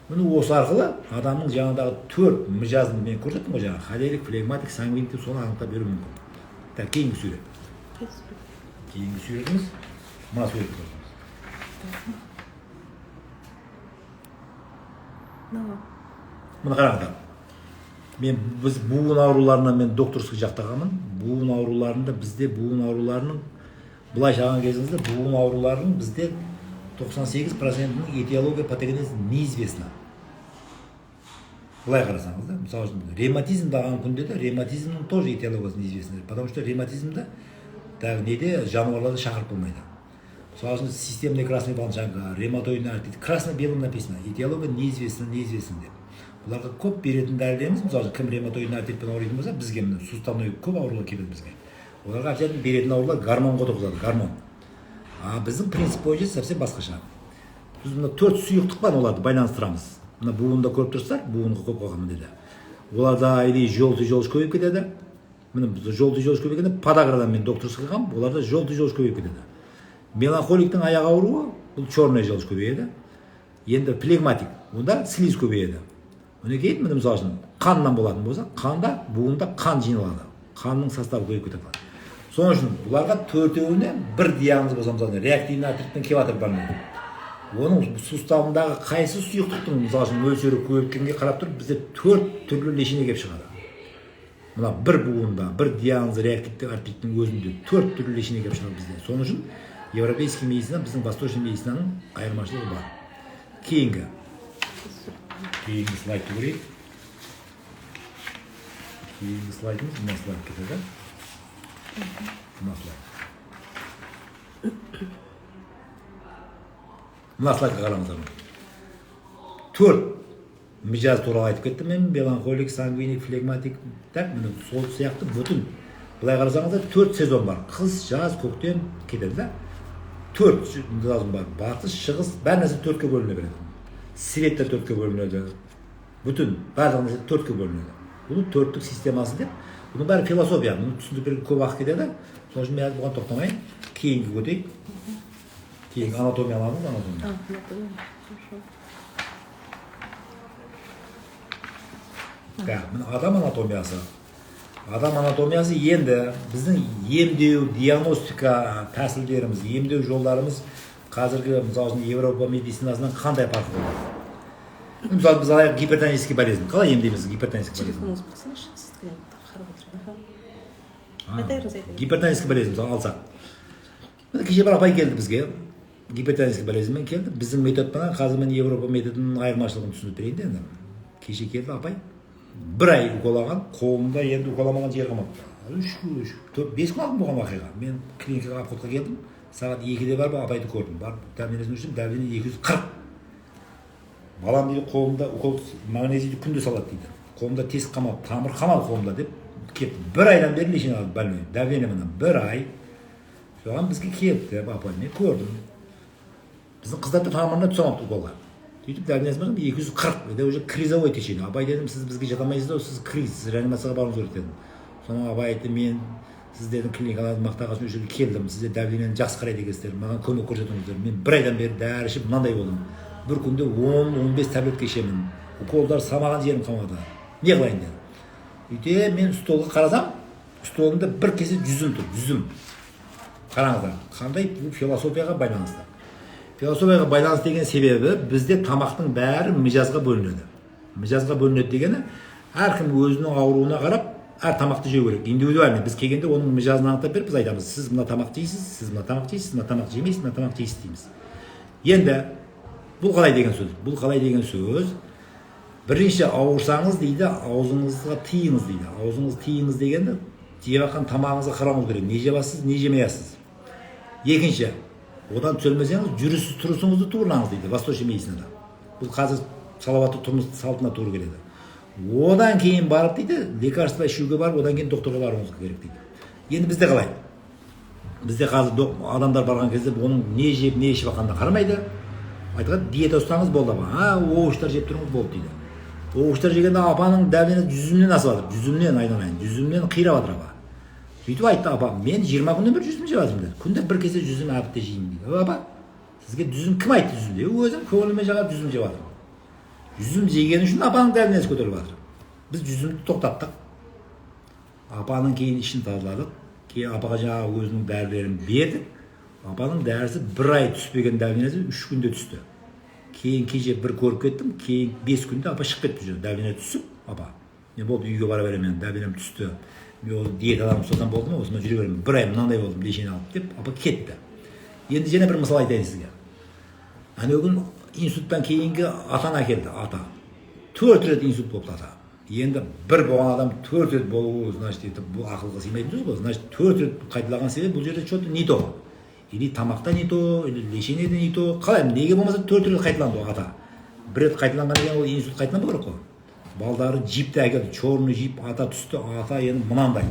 Міне осы арқылы адамның жаңадағы 4 мижазын мен көрсеттім ғой жаңа, холерик, флегматик, сангвиник деп соны анықтап беру мүмкін. Так, кейінгі сурет. Кейінгі суретіміз мына сурет көрсеңіз. Мына қараңыздар. Біз буын ауруларына мен докторский жақтағанмын. Буын ауруларында бізде буын ауруларының былай шаған кезіңізде буын ауруларының бізде 98%-ның этиология патогенезі неизвестна. Былай қарасаңыз да, мысалы үшін ревматизм даған күнде де ревматизмнің тоже этиологиясы неизвестна. Потому что ревматизмді неде жануарларды шақырып болмайды. Мысалы үшін системный красный болжанка, ревматоидный артрит, красно-белым написано, этиология неизвестна деп. Бұларға көп беретін дәрілеріміз, мысалы үшін кім ревматоидный артритпен ауыратын болса, бізге суставной көп аурулар келеді бізге. Оларға әбден беретін аурулар гормон қотығызады, гормон. Біздің принцип бойынша совсем басқаша. Біз мына 4 сұйықтық бар, оларды байланыстырамыз. Мына буында көріп тұрсыздар, буынға көп қойғанмын деді. Оларда или желтый желчь көбейіп кетеді. Міне желтый желчь көбейіп кетеді, подаградан мен докторсыз қылғам, оларда желтый желчь көбейіп кетеді. Меланхоликтің аяқ ауруы, бұл черный желчь көбейеді. Енді флегматик, онда слиз көбейеді. Оны кейін, міне мысалы үшін, қаннан болатын болса, қанда, буында қан жиналады. қанның составы көбейіп кетеді. Соның үшін бұларға төртеуіне бір диагноз болса, мысалы реактивный артритпен келіп жатыр бармен. Оның суставындағы қайсы сұйықтықтың мысалы үшін мөлшері көбейткенге қарап тұрып бізде 4 түрлі лечение келіп шығады. Мына бір буында, бір диагноз реактивті артриттің өзінде 4 түрлі лечение келіп шығады бізде. Соның үшін европейский медицина біздің восточный медицинаның айырмашылығы бар. Кейінгі слайдты көрейік. Кейінгі слайдымыз мына слайд кетеді. Мына слайд. Мына слайдқа қараңыздар. 4 мижаз туралы айтып кеттім мен, меланхолик, сангвиник, флегматик, так, міне сол сияқты бүтін. Былай қарасаңыздар 4 сезон бар. Қыс, жаз, көктем кетеді да. 4 сезон бар. Батыс, шығыс, бәр нәрсе 4-ке бөліне береді. Светтер 4-ке бөлінеді. Бүтін, барлық нәрсе 4-ке бөлінеді. Бұның 4-тік системасы деп. Бұның бәрі философия. Бұны түсіндіріп беруге көп уақыт кетеді. Соның үшін мен бұған тоқтамайын. Кейінгі көтейік. Кейінгі анатомия аламыз, анатомия. Адам анатомиясы. Адам анатомиясы енді біздің емдеу, диагностика тәсілдеріміз, емдеу жолдарымыз қазіргі мысалы Европа медицинасынан қандай фарқы бар? Мысалы біз алайық гипертонический болезнь. Қалай емдейміз гипертонический болезнь? Гипертонический болезнь мысалы алсақ. Кеше бір апай келді бізге. Гипертонический болезньмен келді. Біздің методпен қазір мен Европа методының айырмашылығын түсіндіріп берейін де енді. Кеше келді апай. Бір ай уколаған, қолында енді уколамаған жер қалмапты. 5 күн алдым болған уақиға. Мен клиникаға обходқа келдім. Сағат 2-де барып апайды көрдім. Барып дәрменесін өлшедім, давление 240. Балам дейді қолымда укол магнезийді күнде салады дейді. Қолымда тесік қамап, тамыр қамал қолымда деп кетті. Бір айдан бері лечение алып больной. Давление мына бір ай. Соған бізге келді, апай мен көрдім. Біздің қыздарды тамырына түсе алмапты уколға. Сөйтіп давлениесі 240. Это уже кризовой течение. Абай дедім, сіз бізге жатамайсыз да, сіз криз, сіз реанимацияға баруыңыз керек дедім. Соның абай айтты, мен сіздердің клиникалардың мақтағасын үшін келдім. Сіздер давлениені жақсы қарайды екенсіздер, маған көмек көрсетіңіздер. Мен бір айдан бері дәрі ішіп мынандай болдым. Бір күнде 10-15 таблетка ішемін. Уколдар самаған жерім қалмады. Не қылайын дедім. Үйде мен столға қарасам, столымда бір кесе жүзім тұр, жүзім. Қараңыздар, қандай бұл философияға байланысты. Философияға байланысты деген себебі бізде тамақтың бәрі мижазға бөлінеді. Мижазға бөлінеді дегені әркім өзінің ауруына қарап әр тамақты жеу керек. Индивидуальный. Біз келгенде оның мижазын анықтап беріп біз айтамыз, сіз мына тамақ жейсіз, сіз мына тамақ жейсіз, мына тамақ жемейсіз, мына тамақ жейсіз дейміз. Енді бұл қалай деген сөз? Бұл қалай деген сөз? Бірінші ауырсаңыз дейді, аузыңызға тиіңіз дейді. Аузыңыз тиіңіз дегенде жеп жатқан тамағыңызға қарауыңыз керек. Не жебасыз, не жемейсіз. Екінші, одан түзелмесеңіз, жүрісіз тұрысыңызды туырлаңыз дейді восточный медицинада. Бұл қазір салауатты тұрмыс салтына тура келеді. Одан кейін барып дейді, лекарство ішуге барып, одан кейін докторға баруыңыз керек дейді. Енді бізде қалай? Бізде қазір адамдар барған кезде оның не жеп, не ішіп жатқанына қарамайды. Айтқан диета ұстаңыз болды апа. Оғыштар жеп тұрыңыз болды дейді. Оғыштар жегенде апаның давлениесі жүзімнен асып жатыр. Жүзімнен айналайын, жүзімнен қирап жатыр апа. Сөйтіп айтты, апа, мен 20 күннен бері жүзім жеп жатырмын деді. Күнде бір кесе жүзім әбітте жеймін дейді. Апа, сізге жүзім кім айтты жүзім дейді? Өзім көңіліме жағып жүзім жеп жатырмын. Жүзім жеген үшін апаның давлениесі көтеріліп жатыр. Біз жүзімді тоқтаттық. Апаның кейін ішін тазаладық. Кейін апаға жаңағы өзінің дәрілерін бердік. Апаның дәрісі бір ай түспеген давлениесі 3 күнде түсті. Кейін кеше бір көріп кеттім, кейін 5 күнде апа шығып кетті жүр. Давление түсіп, апа. Мен болды үйге бара беремін, давлением түсті. Мен диетадан содан болдым, осыма жүре беремін. Бір ай мынандай болдым, лечение алып деп, апа кетті. Енді және бір мысал айтайын сізге. Әне күн инсульттан кейінгі атана келді, ата. 4 рет инсульт болды ата. Енді бір болған адам 4 рет болуы, значит, бұл ақылға сыймайтын сөз ғой. Значит, 4 рет қайталаған себеп бұл жерде что-то не то. Или тамақта не то, или лечениеде не то. Қалай, неге болмаса 4 рет қайталанды ата. Бір рет қайталанған деген ол инсульт қайталанбау керек қой. Балдары жипті әкелді, черный жип, ата түсті, ата енді мынандай.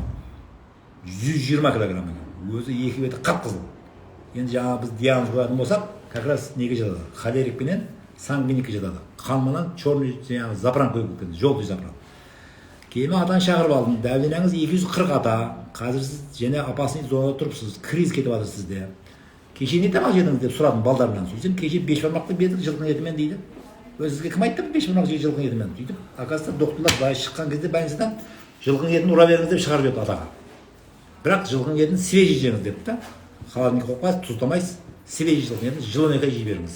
120 килограмм екен. Өзі екі беті қып-қызыл. Енді жаңа біз диагноз қоятын болсақ, как раз неге жатады? Холерик пенен сангвиникке жатады. Қанмынан черный запран қойып кеткен, желтый запран. Кейін атаны шақырып алдым. Давлениеңіз 240 ата. Қазір сіз және опасный зонада тұрыпсыз. Криз кетіп жатыр сізде. Кеше не тамақ жедіңіз деп сұрадым балдарымнан. Сөйтсем кеше 5 бармақты бердік жылқының етімен дейді. Сізге кім айтты 5 бармақ жей жылқының етімен? Сөйтіп, оказывается, докторлар былай шыққан кезде больницадан жылқының етін ұра беріңіз деп шығарып жіберді атаға. бірақ жылқының етін свежий жеңіз депті да. Холодильник қойып қойасыз, тұздамайсыз, свежий жылқының етін жыл 12 ай жей беріңіз.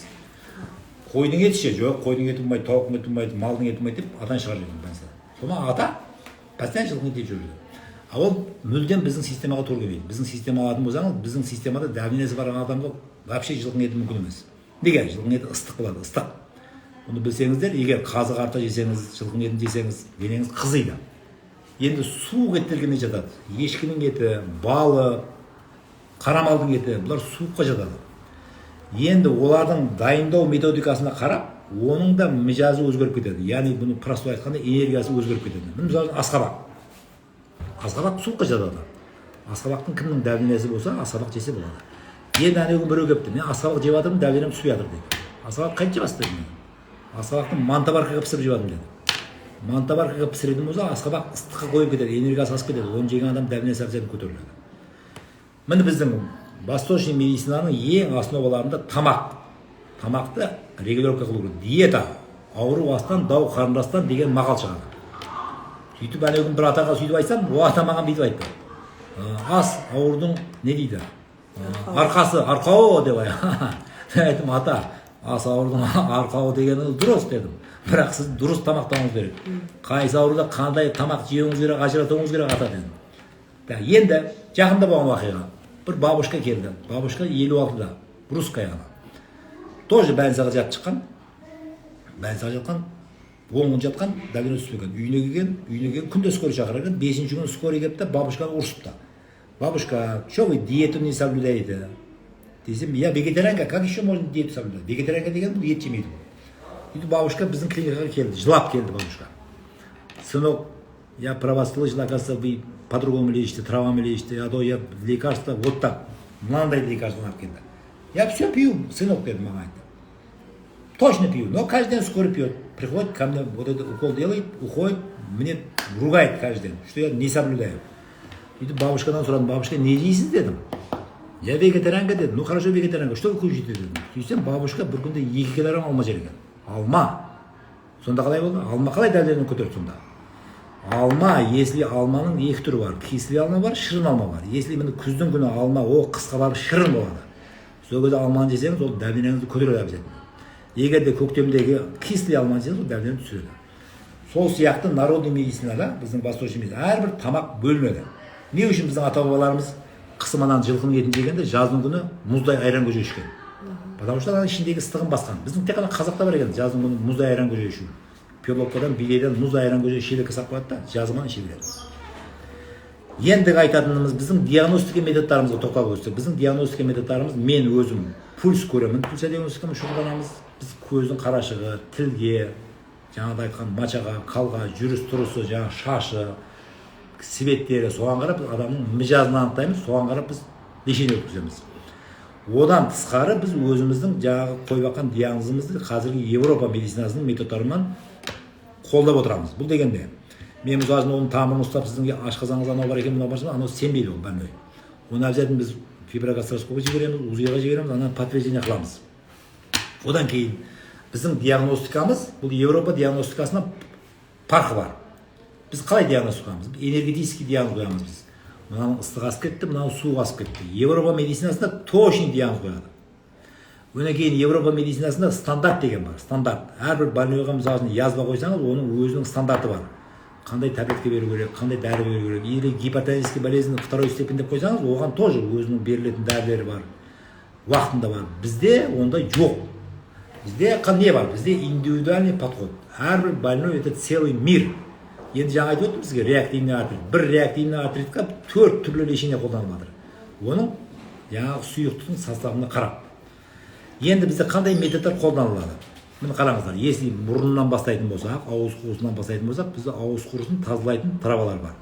Қойдың еті ше, жоқ, қойдың еті болмайды, тауықтың еті болмайды, малдың еті болмайды деп атан шығарып жүрген. Содан ата постоянно жылқының етін жүрді. А ол мүлдем біздің системаға тура келмейді. Біздің система алатын болсаңыз, біздің системада давлениесі бар адамға вообще жылқының еті мүмкін емес. Неге? Жылқының еті ыстық болады, ыстық. Оны білсеңіздер, егер қазы қарта жесеңіз, жылқының етін жесеңіз, денеңіз қызиды. Енді суық еттерге жатады. Ешкінің еті, балы, қара малдың еті, бұлар суыққа жатады. Енді олардың дайындау методикасына қарап, оның да мижазы өзгеріп кетеді. Яғни бұны простой айтқанда энергиясы өзгеріп кетеді. Міне мысалы асқабақ. Асқабақ суыққа жатады. Асқабақтың кімнің давлениесі болса, асқабақ жесе болады. Енді әнеуін біреу келіпті, мен асқабақ жеп жатырмын, давлением түспей жатыр дейді. Асқабақ қайтып жеп жатсыз дедім. Асқабақтың мантабаркаға пісіріп жеп жатырмын деді. Мантабаркаға пісіретін болса, асқабақ ыстыққа қойып кетеді, энергиясы асып кетеді. Оны жеген адам давлениесі обязательно көтеріледі. Міне біздің восточный медицинаның ең основаларында тамақ. Тамақты регулировка қылу керек. Диета. Ауру астан, дау қарындастан деген мақал шығады. Сөйтіп әнеуін бір атаға сөйтіп айтсам, о ата маған бүйтіп айтты. Ас аурудың не дейді? Арқасы, арқауы деп айттым, ата, ас аурудың арқауы дегені дұрыс дедім. Бірақ сіз дұрыс тамақтануыңыз керек. Қайсы ауруда қандай тамақ жеуіңіз керек, ажыратуыңыз керек ата дедім. Енді жақында болған вақиға. Bir бабушка келді. Бабушка 56-да. Русская ана. Тоже больницаға жатып шыққан. Больницаға жатқан. 10 күн жатқан, давление түспеген. Үйіне келген, күнде скорый шақырған. 5-ші күні скорый келіпті, бабушканы ұрсыпты. Бабушка, что вы диету не соблюдаете? Десем, я вегетарианка, как еще можно диету соблюдать? Вегетарианка деген бұл ет жемейді. Үйді бабушка біздің клиникаға келді, жылап келді бабушка. Сынок, я про вас слышал, оказывается, вы по-другому лечите, травами лечите, а то я лекарства вот так, мынандай лекарства алып келді. Я все пью, сынок деді маған айтты. Точно пью, но каждый день скоро пьет. Приходит ко мне, вот этот укол делает, уходит, мне ругает каждый день, что я не соблюдаю. И бабушкадан сұрадым, бабушка, не жейсіз дедім. Я вегетарианка дедім, ну хорошо вегетарианка, что вы кушаете дедім. Сөйтсем, бабушка бір күнде 2 килограмм алма жеген. Алма. Сонда қалай болды? Алма қалай давлениені көтерді сонда? Алма, если алманың 2 түрі бар, кислый алма бар, шырын алма бар. Если міне күздің күні алма, о қысқа барып шырын болады. Сол кезде алманы жесеңіз, ол давлениеңізді көтереді обязательно. Егер де көктемдегі кислый алманы жесеңіз, ол давлениені түсіреді. Сол сияқты народный медицинада, біздің восточный медицина, әрбір тамақ бөлінеді. Не үшін біздің ата-бабаларымыз қысыманан жылқының етін жегенде жаздың күні мұздай айран көже ішкен? Потому что ананың ішіндегі ыстығын басқан. Біздің тек қана қазақта бар екен, жаздың күні мұздай айран көже ішу. Перловкадан, бидайдан мұздай айран көже шелекке сап қояды да, жазғыман іше береді. Ендігі айтатынымыз біздің диагностика методтарымызға тоқталып өтсек. Біздің диагностика методтарымыз, мен өзім пульс көремін, пульс диагностикамен шұғылданамыз. Біз көздің қарашығы, тілге, жаңағыда айтқан мачаға, қалға, жүріс-тұрысы, жаңағы шашы, светтері, соған қарап адамның мижазын анықтаймыз, соған қарап біз лечение өткіземіз. Одан тысқары біз өзіміздің жаңағы қойып жатқан диагнозымызды қазіргі Европа медицинасының методтарынан қолдап отырамыз. Бұл дегенде мен мысалы оның тамырын ұстап сіздің ашқазаныңыз анау бар екен, мынау бар екен, анау сенбейді ол больной. Оны обязательно біз фиброгастроскопқа жібереміз, УЗИ-ға жібереміз, анан подтверждение қыламыз. Одан кейін біздің диагностикамыз, бұл Европа диагностикасына парқы бар. Біз қалай диагноз қоямыз? Энергетический диагноз қоямыз біз. Мынау ыстық асып кетті, мынау суық асып кетті. Европа медицинасында точный диагноз қояды. Одан кейін Европа медицинасында стандарт деген бар. Стандарт. Әрбір больнойға мысалы язва қойсаңыз, оның өзінің стандарты бар. Қандай таблетка беру керек, қандай дәрі беру керек. Или гипотонический болезнь второй степень деп қойсаңыз, оған тоже өзінің берілетін дәрілері бар. Уақытында бар. Бізде ондай жоқ. Бізде не бар? Бізде индивидуальный подход. Әрбір больной это целый мир. Енді жаңа айтып өттім сізге реактивный артрит. Бір реактивный артритқа 4 түрлі лечение қолданып жатыр. Оның жаңағы сұйықтықтың составына қарап. Енді бізде қандай методтар қолданылады? Міне қараңыздар, если мұрнынан бастайтын болсақ, ауыз қуысынан бастайтын болсақ, бізде ауыз қуысын тазалайтын травалар бар.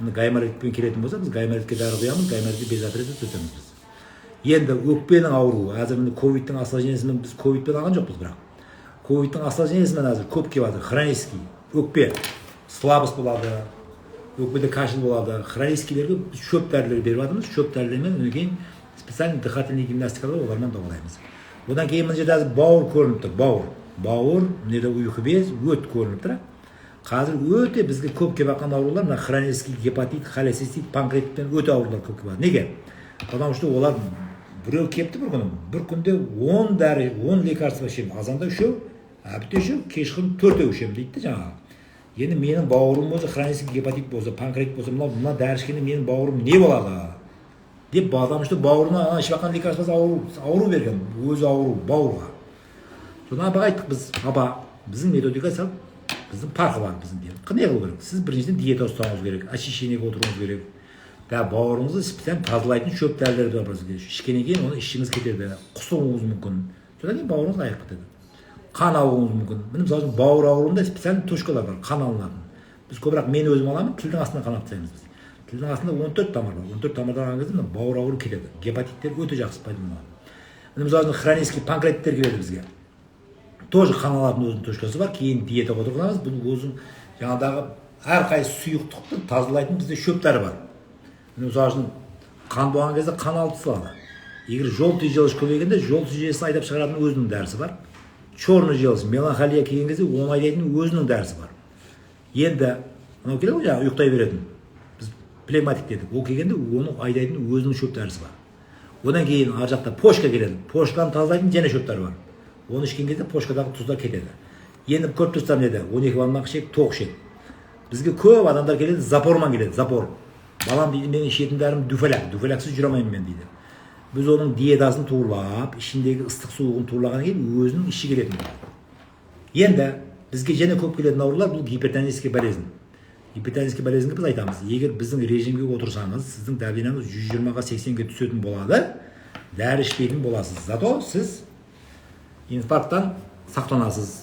Міне гайморитпен келетін болса, біз гайморитке дәрі құямыз, гайморитті без отреза төсеміз біз. Енді өкпенің ауруы, қазір міне ковидтің осложнениесімен біз ковидпен алған жоқпыз бірақ. Ковидтің осложнениесімен қазір көп келіп жатыр, хронический, өкпе, слабость болады, өкпеде кашель болады, хроническийлерге шөп дәрілер беріп жатырмыз, шөп дәрілермен одан кейін специальный дыхательный гимнастикалар олармен дауалаймыз. Одан кейін мына жерде бауыр көрініп тұр, бауыр, мына жерде ұйқы без, өт көрініп тұр. Қазір өте бізге көп келіп жатқан аурулар мына хронический гепатит, холецистит, панкреатитпен өте аурулар көп келіп жатыр. Неге? Потому что олар біреу келіпті бір күнде 10 дәрі, 10 лекарства ішемін. Азанда 3, әбітте 3, кешқұрым 4 ішемін дейді жаңағы. Енді менің бауырым болса, хронический гепатит болса, панкреатит болса, мына дәрі ішкенде менің бауырым не болады? Деп адам işte бауырына ішіп жатқан лекарствасы ауру берген, өзі ауру бауырға. Содан абаға айттық біз, аба, біздің методика сәл біздің парқы бар біздің деп. Не қылу керек? Сіз біріншіден диета ұстауыңыз керек, очищениеге отыруыңыз керек. Бауырыңызды специально тазалайтын шөп дәрілерді бар бізге. Ішкеннен кейін оны ішіңіз кетеді, құсуыңыз мүмкін. Содан кейін бауырыңыз аяқ кетеді. Қан алуыңыз мүмкін. Міне мысалы бауыр ауруында специально точкалар бар, қан алынатын. Біз көбірек мен өзім аламын, тілдің астына қан алып біз. Тілдің астында 14 тамыр бар. 14 тамырдан алған кезде бауыр ауыру кетеді. Гепатиттер өте жақсы пайдаланылады. Міне мысалы хронический панкреатиттер келеді бізге. Тоже қан алатын өзінің точкасы бар. Кейін диетаға отырғызамыз. Бұл өзің жаңадағы әрқайсы сұйықтықты тазалайтын бізде шөптері бар. Міне мысалы қан болған кезде қан алып тасталады. Егер желтый желіс көбейгенде желтый желісін айдап шығаратын өзінің дәрісі бар. Черный желіс, меланхолия келген кезде оны айдайтын өзінің дәрісі бар. Енді анау келеді ғой жаңағы ұйықтай беретін. Біз плевматик дедік. Ол келгенде оны айдайтын өзінің шөп дәрісі бар. Одан кейін ар жақта почка келеді. Почканы тазалайтын және шөптер бар. Оны ішкен кезде почкадағы тұздар кетеді. Енді көп тұстар неде? 12 балмақ ішек, тоқ ішек. Бізге көп адамдар келеді, запорман келеді, запор. Балам дейді, менің ішетін дәрім дуфаляк. Дуфаляксыз жүре алмаймын мен дейді. Біз оның диетасын туырлап, ішіндегі ыстық суығын туырлаган кейін өзінің іші келетін. Енді бізге және көп келетін аурулар бұл гипертонический болезнь. Гипертонический болезньге біз айтамыз, егер біздің режимге отырсаңыз, сіздің давлениеңіз 120-ға 80-ге түсетін болады, дәрі ішпейтін боласыз. Зато сіз инфаркттан сақтанасыз,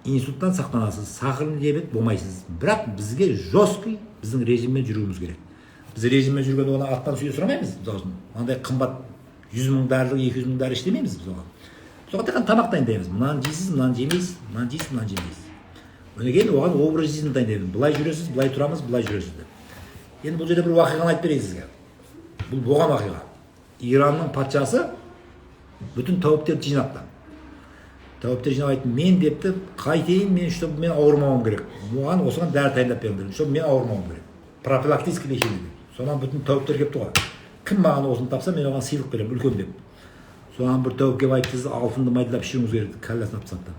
инсульттан сақтанасыз, сахарный диабет болмайсыз. Бірақ бізге жесткий біздің режиммен жүруіміз керек. Біз режиммен жүргенде оны аттан сүйе сұрамаймыз. Андай қымбат 100 мың дәрілік, 200 мың дәрі іштемейміз біз оған. Біз оған тек қана тамақ дайындаймыз. Мынаны жейсіз, мынаны жемейсіз, мынаны жейсіз, мынаны жемейсіз. Одан кейін оған образ жизнь дайындаймыз. Былай жүресіз, былай тұрамыз, былай жүресіз деп. Енді бұл жерде бір уақиғаны айтып берейін сізге. Бұл болған уақиға. Иранның патшасы бүтін тәуіптерді жинапты. Тәуіптер жинап айтты, мен депті, қайтейін мен, чтобы мен ауырмауым керек. Оған осыған дәрі дайындап беріңдер, чтобы мен ауырмауым керек. Профилактический лечение. Содан бүтін тәуіптер кепті ғой. Кім маған осыны тапса, мен оған сыйлық беремін, үлкен деп. Содан бір тәуіп кеп айтты, сіз алтынды майдалап ішуіңіз керек, кәлләсін алып тастапты.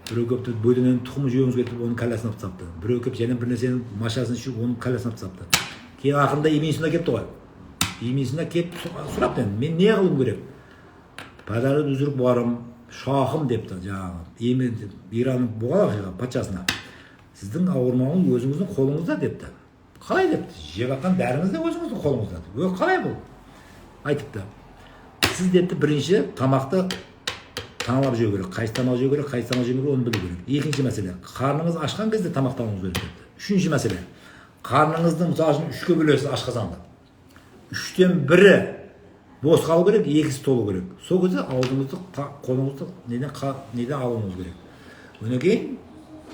Біреу кепті бөденен тұқымы жеуіңіз керек, оның кәлләсін алып тастапты. Біреу кеп және бір нәрсенің машасын ішіп, оның кәлләсін алып тастапты. Кейін ақырында емесіне кепті ғой. Емесіне кеп сұрапты, мен не қылуым керек? Падарды үзіріп барым, шахым депті, жаңағы Иранның болған оқиға патшасына. Сіздің ауырмауыңыз өзіңіздің қолыңызда депті. Қалай депті? Жеп жатқан дәріңіз де өзіңіздің қолыңызда. Қалай бұл? Айтыпты. Сіз депті бірінші тамақты таналап жеу керек. Қайсы тамақ жеу керек, қайсы тамақ жеу керек, оны білу керек. Екінші мәселе, қарныңыз ашқан кезде тамақтануыңыз керек депті. Үшінші мәселе, қарныңыздың мысалы үшін 3-ке бөлесіз ашқазанды. 3-тен 1-і бос қалу керек, 2-сі толу керек. Сол кезде аузыңызды, қолыңызды неден алуыңыз керек. Одан кейін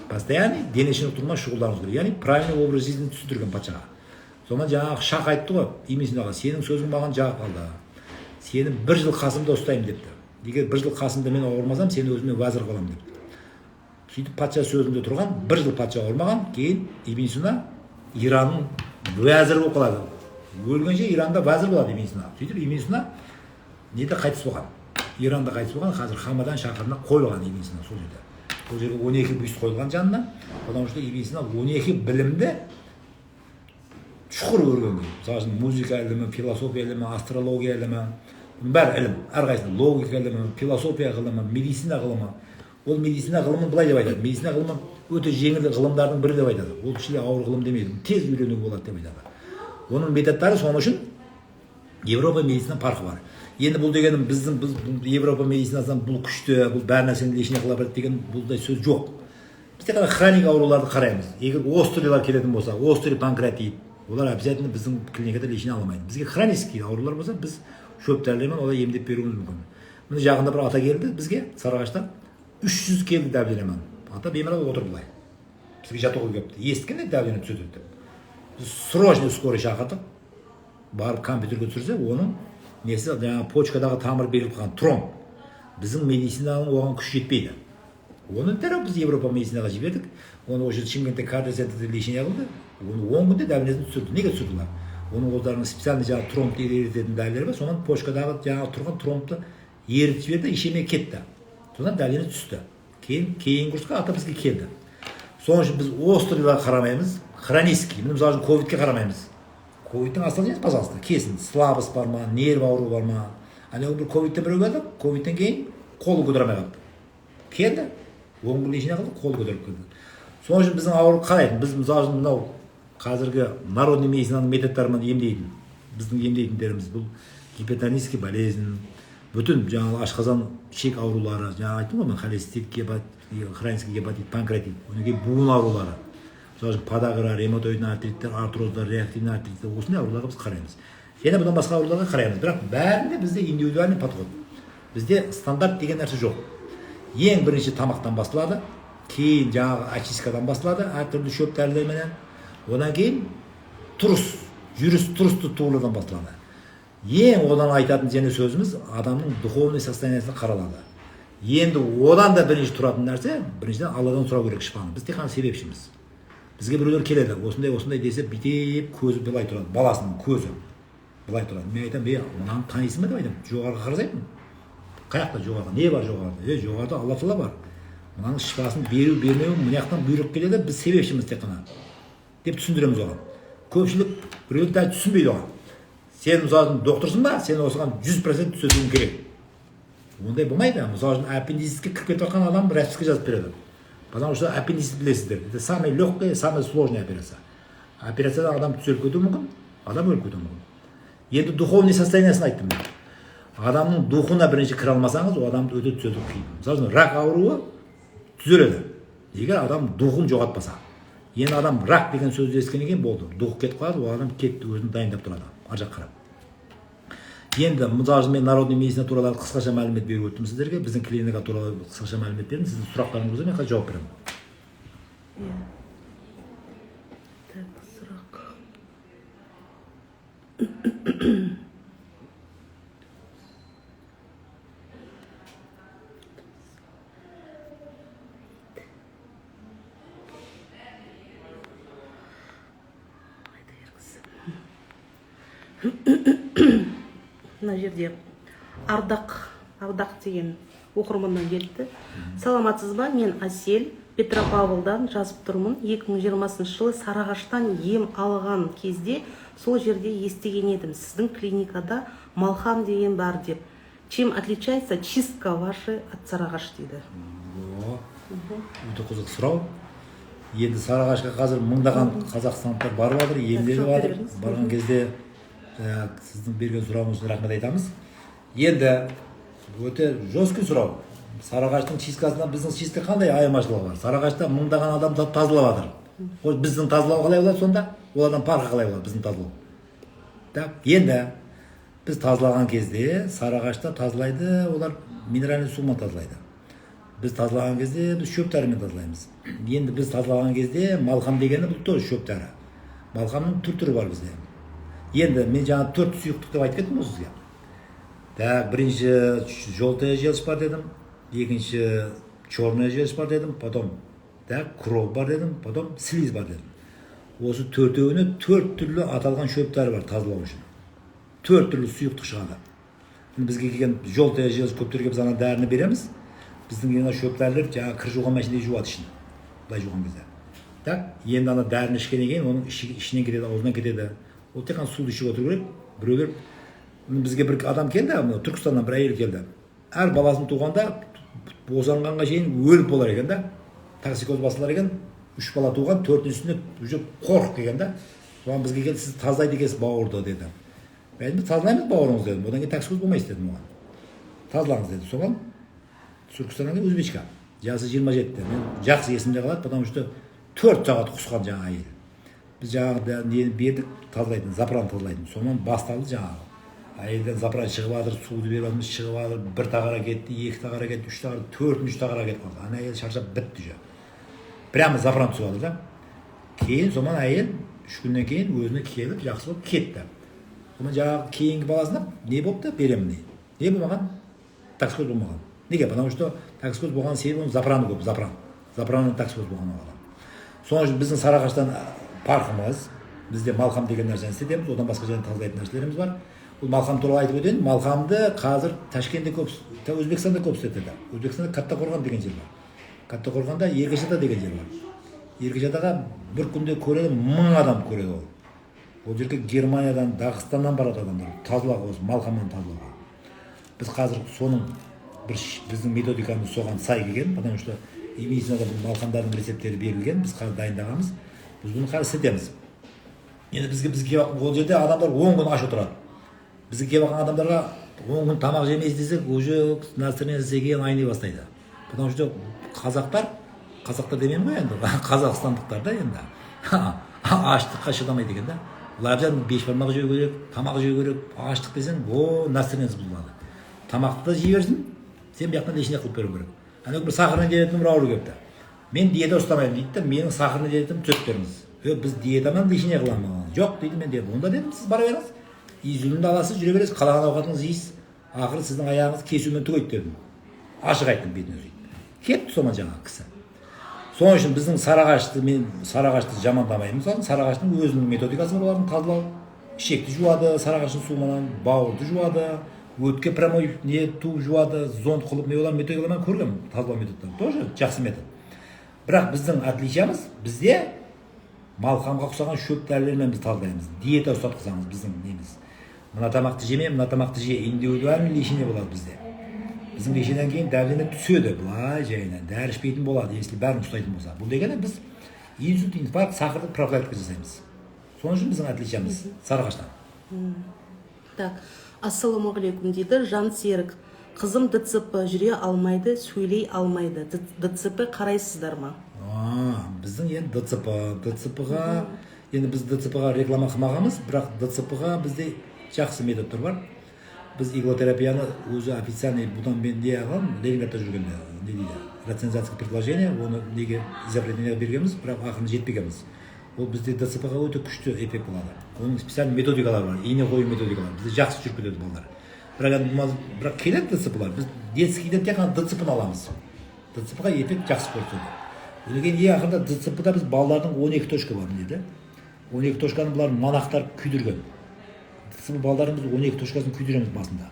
постоянно дене шынықтырумен шұғылдануыңыз керек. Яғни правильный образ жизни түсіндірген патшаға. Сонан жаңағы шақ айтты ғой, емесіндегі, сенің сөзің маған жағып қалды. Сені 1 жыл қасымда ұстаймын депті. Егер 1 жыл қасымда мен ауырмасам, сені өзіме уәзір қыламын депті. Сөйтіп патша сөзінде тұрған, 1 жыл патша ауырмаған, кейін Ибн Сина Иранның уәзірі болып қалады. Өлгенше Иранда вәзір болады Ибн Сина. Сөйтіп Ибн Сина неде қайтыс болған. Иранда қайтыс болған, қазір Хамадан шаһарына қойылған Ибн Сина сол жерде. Бұл жерге 12 бюст қойылған жанына. Потому что Ибн Сина 12 білімді шұқыр өрген. Мысалы музыка ілімі, философия ілімі, астрология ілімі, бәрі ілім, әрқайсысы логика ілімі, философия ғылымы, медицина ғылымы. Ол медицина ғылымын былай деп айтады. Медицина ғылымы өте жеңіл ғылымдардың бірі деп айтады. Ол ішінде ауыр ғылым демейді. Тез үйренуге болады деп айтады. Оның методтары соның үшін Европа медицина парқы бар. Енді бұл дегенім біз Европа медицинасынан бұл күшті, бұл бәр нәрсені лечение қыла береді деген бұлдай сөз жоқ. Біз тек қана хроник ауруларды қараймыз. Егер острыйлар келетін болса, острый панкреатит, олар обязательно біздің клиникада лечение аламайды. Бізге хронический аурулар болса, біз шөп дәрілермен олай емдеп беруіміз мүмкін. Міне жағында бір ата келді бізге Сарыағаштан, 300 келді давлениемен. Ата беймарал отыр былай. Бізге жатуға келіпті. Естігенде давление түседі деп. Біз срочно скорый шақырдық. Барып компьютерге түсірсе, оның несі жаңағы почкадағы тамыр беріліп қалған тромб. Біздің медицинаның оған күш жетпейді. Оны дәл біз Европа медицинаға жібердік. Оны осы Шымкентте кардиоцентрде лечение қылды. Оны 10 күнде дәлізін түсірді. Неге түсірділер? Оның қолдарының специальный жаңағы тромбты ерітетін дәрілері бар. Сонан почкадағы жаңағы тұрған тромбты ерітіп жіберді, ішеме кетті. Содан дәлізі түсті. Кейін курсқа ата бізге келді. Соның үшін біз острыйларға қарамаймыз, хронический, міне мысалы үшін ковидке қарамаймыз. Ковидтің осложнениесі, пожалуйста, келсін, слабость бар ма, нерв ауруы бар ма. Ана бір ковидтен біреу келді, ковидтен кейін қолы көтере алмай қалды. Келді, 10 күн лечение қылды, қолы көтеріп келді. Соның үшін біздің ауруды қарайтын, біз мысалы үшін мынау қазіргі народный медицинаның методтарымен емдейтін, біздің емдейтіндеріміз бұл гипертонический болезнь, бүтін жаңағы ашқазан ішек аурулары, жаңа айттым ғой мен, холецистит, хронический гепатит, панкреатит, одан кейін буын аурулары, мысалы подагра, ревматоидный артриттер, артроздар, реактивный артриттер, осындай ауруларға біз қараймыз. Және бұдан басқа ауруларға қараймыз, бірақ бәрінде бізде индивидуальный подход. Бізде стандарт деген нәрсе жоқ. Ең бірінші тамақтан басталады, кейін жаңағы очисткадан басталады, әртүрлі шөп дәрілерменен, одан кейін тұрыс, жүріс тұрысты туылудан басталады. Ең одан айтатын және сөзіміз адамның духовный состояниесіне қаралады. Енді одан да бірінші тұратын нәрсе, біріншіден Алладан сұрау керек шипаны. Біз тек қана себепшіміз. Бізге біреулер келеді, осындай десе, бүйтіп көзі былай тұрады, баласының көзі былай тұрады. Мен айтамын, мынаны танисың ба деп айтамын, жоғарғы қарасайтын. Қаяқта жоғарғы, не бар жоғарыда? Жоғарыда Алла Тағала бар. Мынаның шипасын беру, бермеу, мына жақтан бұйрық келеді, біз себепшіміз тек қана деп түсіндіреміз оған. Көпшілік біреулер дәл түсінбейді оған. Сен мысалы докторсың ба, сен осыған 100% түсетуің керек. Ондай болмайды. Мысалы аппендицитке кіріп кетіп жатқан адам расписка жазып береді. Потому что аппендицит білесіздер. Это самая легкая, самая сложная операция. Операциядан адам түзеліп кетуі мүмкін, адам өліп кетуі мүмкін. Енді духовный состояниесін айттым мен. Адамның духына бірінші кіре алмасаңыз, ол адамды өте түзету қиын. Мысалы рак ауруы түзеледі. Егер адам духын жоғалтпаса. Енді адам рак деген сөзді естігеннен кейін болды. Духы кетіп қалады, ол адам кетті, өзін дайындап тұрады. Ар жақ қарап. Енді мысалы мен народный медицина туралы қысқаша мәлімет беріп өттім сіздерге. Біздің клиника туралы қысқаша мәлімет бердім. Сіздің сұрақтарыңыз болса мен қазір жауап беремін. Так, сұрақ. Мына жерде ардақ деген оқырманнан келді. Саламатсыз ба? Мен Асел, Петропавлдан жазып тұрмын. 2020 жылы Сарыағаштан ем алған кезде сол жерде естіген едім. Сіздің клиникада малхам деген бар деп. Чем отличается чистка ваша от Сарыағаш дейді. Өте қызық сұрау. Енді Сарыағашқа қазір мыңдаған қазақстандықтар барып жатыр, емделіп жатыр. Барған кезде сіздің берген сұрағыңыз үшін рахмет айтамыз. Енді өте жесткий сұрау. Сарыағаштың чисткасынан біздің чистка қандай айырмашылығы бар? Сарыағашта мыңдаған адам тазалап жатыр. Біздің тазалау қалай болады сонда? Ол адам парқы қалай болады біздің тазалау? Енді біз тазалаған кезде Сарыағашта тазалайды, олар минеральный сумен тазалайды. Біз тазалаған кезде біз шөп дәрімен тазалаймыз. Енді біз тазалаған кезде малхам дегені бұл тоже шөп дәрі. Малхамның түрі бар бізде. Енді мен жаңа 4 сұйықтық деп айтып кеттім ғой сізге. Бірінші желтая желчь бар дедім, екінші черная желчь бар дедім, потом кровь бар дедім, потом слизь бар дедім. Осы төртеуіне 4 түрлі аталған шөп дәрі бар тазалау үшін. 4 түрлі сұйықтық шығады. Бізге келген желтая желчь көптерге біз ана дәріні береміз. Біздің ена шөп дәрілер жаңа кір жуған машинеде жуады ішін. Былай жуған кезде. Енді ана дәріні ішкеннен кейін оның ішінен кетеді, аузынан кетеді. Ол тек қана суды ішіп отыру керек. Біреулер бізге бір адам келді, Түркістаннан бір әйел келді. Әр баласын туғанда босанғанға шейін өліп болар екен да. Токсикоз басылар екен. 3 бала туған, 4-үсіне уже қорқып келген да. Соған бізге келді, сіз тазалайды екенсіз бауырды деді. Мен тазалаймыз бауырыңыз дедім. Одан кейін токсикоз болмайсыз дедім оған. Тазалаңыз деді. Соған Түркістаннан кейін Өзбечка. Жасы 27-те. Мен жақсы есімде қалады, потому что 4 сағат құсқан жаңа әйел. Біз жаңағы нені бердік, тазалайтын, запыран тазалайтын. Сонан басталды жаңағы. Әйелден запыран шығып жатыр, суды беріп жатырмыз, шығып жатыр, 1 тағара кетті, 2 тағара кетті, 3 тағара, 4-3 тағара кетіп қалды. Ана әйел шаршап бітті же. Прямо запыран түсіп жатыр да. Кейін сонан әйел 3 күннен кейін өзіне келіп, жақсы болып кетті. Сонан жаңағы кейінгі баласына не болыпты, беремін не. Не болмаған? Токсикоз болмаған. Неге? Потому что токсикоз болған себебі запраны көп, запраннан токсикоз болған адам. Соның үшін біздің Сарыағаштан парқымыз, бізде малқам деген нәрсені істетеміз, одан басқа және тазалайтын нәрселеріміз бар. Бұл малқам туралы айтып өтейін. Малқамды қазір Ташкентте көп, Өзбекстанда көп істетеді. Өзбекстанда Каттақорған деген жер бар. Каттақорғанда Ергешата деген жер бар. Ергешатаға бір күнде көреді 1000 адам көреді ол. Ол жерге Германиядан, Дағыстаннан барады адамдар. Тазалауға осы малқамнан тазалауға. Біз қазір соның біздің методикамыз соған сай келген, потому что медицинада бұл малқамдардың рецепттері берілген, біз қазір дайындағанбыз. Біз бұны қазір істетеміз. Енді бізге ол жерде адамдар 10 күн аш отырады. Бізге келіп алған адамдарға 10 күн тамақ жемейсіз десек, уже настроение зеген айни бастайды. Потому что қазақтар демеймін ғой енді, қазақстандықтар да енді аштыққа шыдамайды екен да. Олар бешбармақ жеу керек, тамақ жеу керек, аштық десең, настроениесі бұзылады. Тамақты жей берсін, сен бұяқтан лишний қылып беру керек. Ана бір сахарный диетім бір ауыру келіпті. Мен диета ұстамаймын дейді да, менің сахарный диетім түзеп беріңіз. Біз диетамен лишний қыламыз. Жоқ дейді, мен дедім. Онда дедім, сіз бара беріңіз. Изюмді аласыз, жүре бересіз, қалаған ауқатыңызды жейсіз. Ақыры сіздің аяғыңыз кесумен түгейді дедім. Ашық айттым бетіне сөйтіп. Кетті соған жаңағы кісі. Соның үшін біздің мен Сарыағашты жамандамаймын. Мысалы, Сарыағаштың өзінің методикасы бар, олардың тазалау. Ішекті жуады, Сарыағаштың суынан бауырды жуады, өтке прямой не ту жуады, зонд қылып не olan методикалармен көргенмін, тазалау методтарын. Тоже жақсы метод. Бірақ біздің отличиямыз, бізде малқамға ұқсаған шөп дәрілермен біз тазалаймыз. Диета ұстатқызамыз біздің неміз. Мына тамақты жеме, мына тамақты же, индивидуальный лечение болады бізде. Біздің лечениеден кейін давление түседі, былай жайынан, дәрі ішпейтін болады, если бәрін ұстайтын болса. Бұл дегені біз инсульт, инфаркт, сахарды профилактика жасаймыз. Соның үшін біздің отличиямыз Сарыағаштан. Так, ассалаумағалейкум дейді Жансерік. Қызым ДЦП жүре алмайды, сөйлей алмайды. ДЦП қарайсыздар ма? Біздің енді ДЦП-ға, енді біз ДЦП-ға реклама қылмағанбыз, бірақ ДЦП-ға бізде жақсы методтар бар. Біз иглотерапияны өзі официальный бұдан мен не алған, Ленинградта жүргенде, не дейді, рецензиялық предложение, оны неге изобретение бергенбіз, бірақ ақырын жетпегенбіз. Ол бізде ДЦП-ға өте күшті эффект болады. Оның специальный методикалар бар, ине қою методикалар. Бізде жақсы жүріп кетеді балалар. Бірақ келеді ДЦП-лар. Біз детскийден тек қана ДЦП-ны аламыз. ДЦП-ға эффект жақсы көрсетеді. Одан кейін ақырында ДЦП-да біз балалардың 12 точка бар дейді. 12 точканы бұлар монахтар күйдірген. ДЦП балаларымыз 12 точкасын күйдіреміз басында.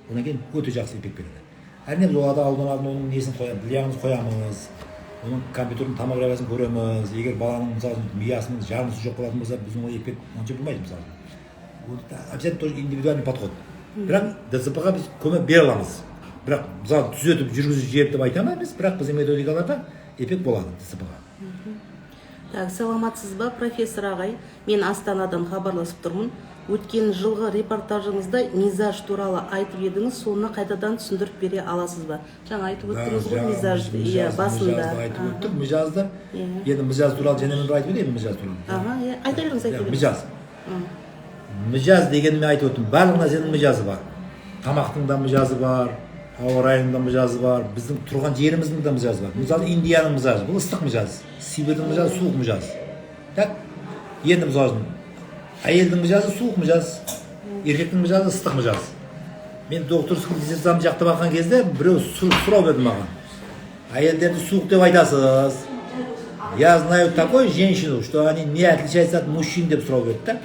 Одан кейін өте жақсы эффект береді. Әрине біз оларда аудан оның несін қоямыз, диагноз қоямыз. Оның компьютердің томографиясын көреміз. Егер баланың мысалы миясының жармысы жоқ болатын болса, біз оның эффект онша болмайды мысалы. Обязательно тоже индивидуальный подход. Бірақ ДЦП-ға біз көмек бере аламыз. Бірақ мысалы түзетіп жүргізіп жіберіп деп айта алмаймыз, бірақ біздің методикаларда эффект болады ДЦП-ға. Так, саламатсыз ба, профессор ағай? Мен Астанадан хабарласып тұрмын. Өткен жылғы репортажыңызда мизаж туралы айтып едіңіз, соны қайтадан түсіндіріп бере аласыз ба? Жаңа айтып өттіңіз ғой мизажды, иә, басында. Мижазды айтып өттік, мижазды. Енді мижаз туралы және мен айтып өтейін, мижаз туралы. Айта беріңіз, айта беріңіз. Мижаз. Мижаз дегенмен айтып өттім, барлық нәрсенің мижазы бар. Тамақтың да мижазы бар, ауа райының да мижазы бар, біздің тұрған жеріміздің да мижазы бар. Мысалы, Индияның мижазы, бұл ыстық мижаз, Сибирьдің мижазы, суық мижаз. Так, енді мысалы, әйелдің мижазы суық мижаз, еркектің мижазы ыстық мижаз. Мен докторскую диссертациямды жақтап алған кезде біреу сұрау берді маған. Әйелдерді суық деп айтасыз. Я знаю такой женщину, что они не отличаются от мужчин деп сұрау берді да.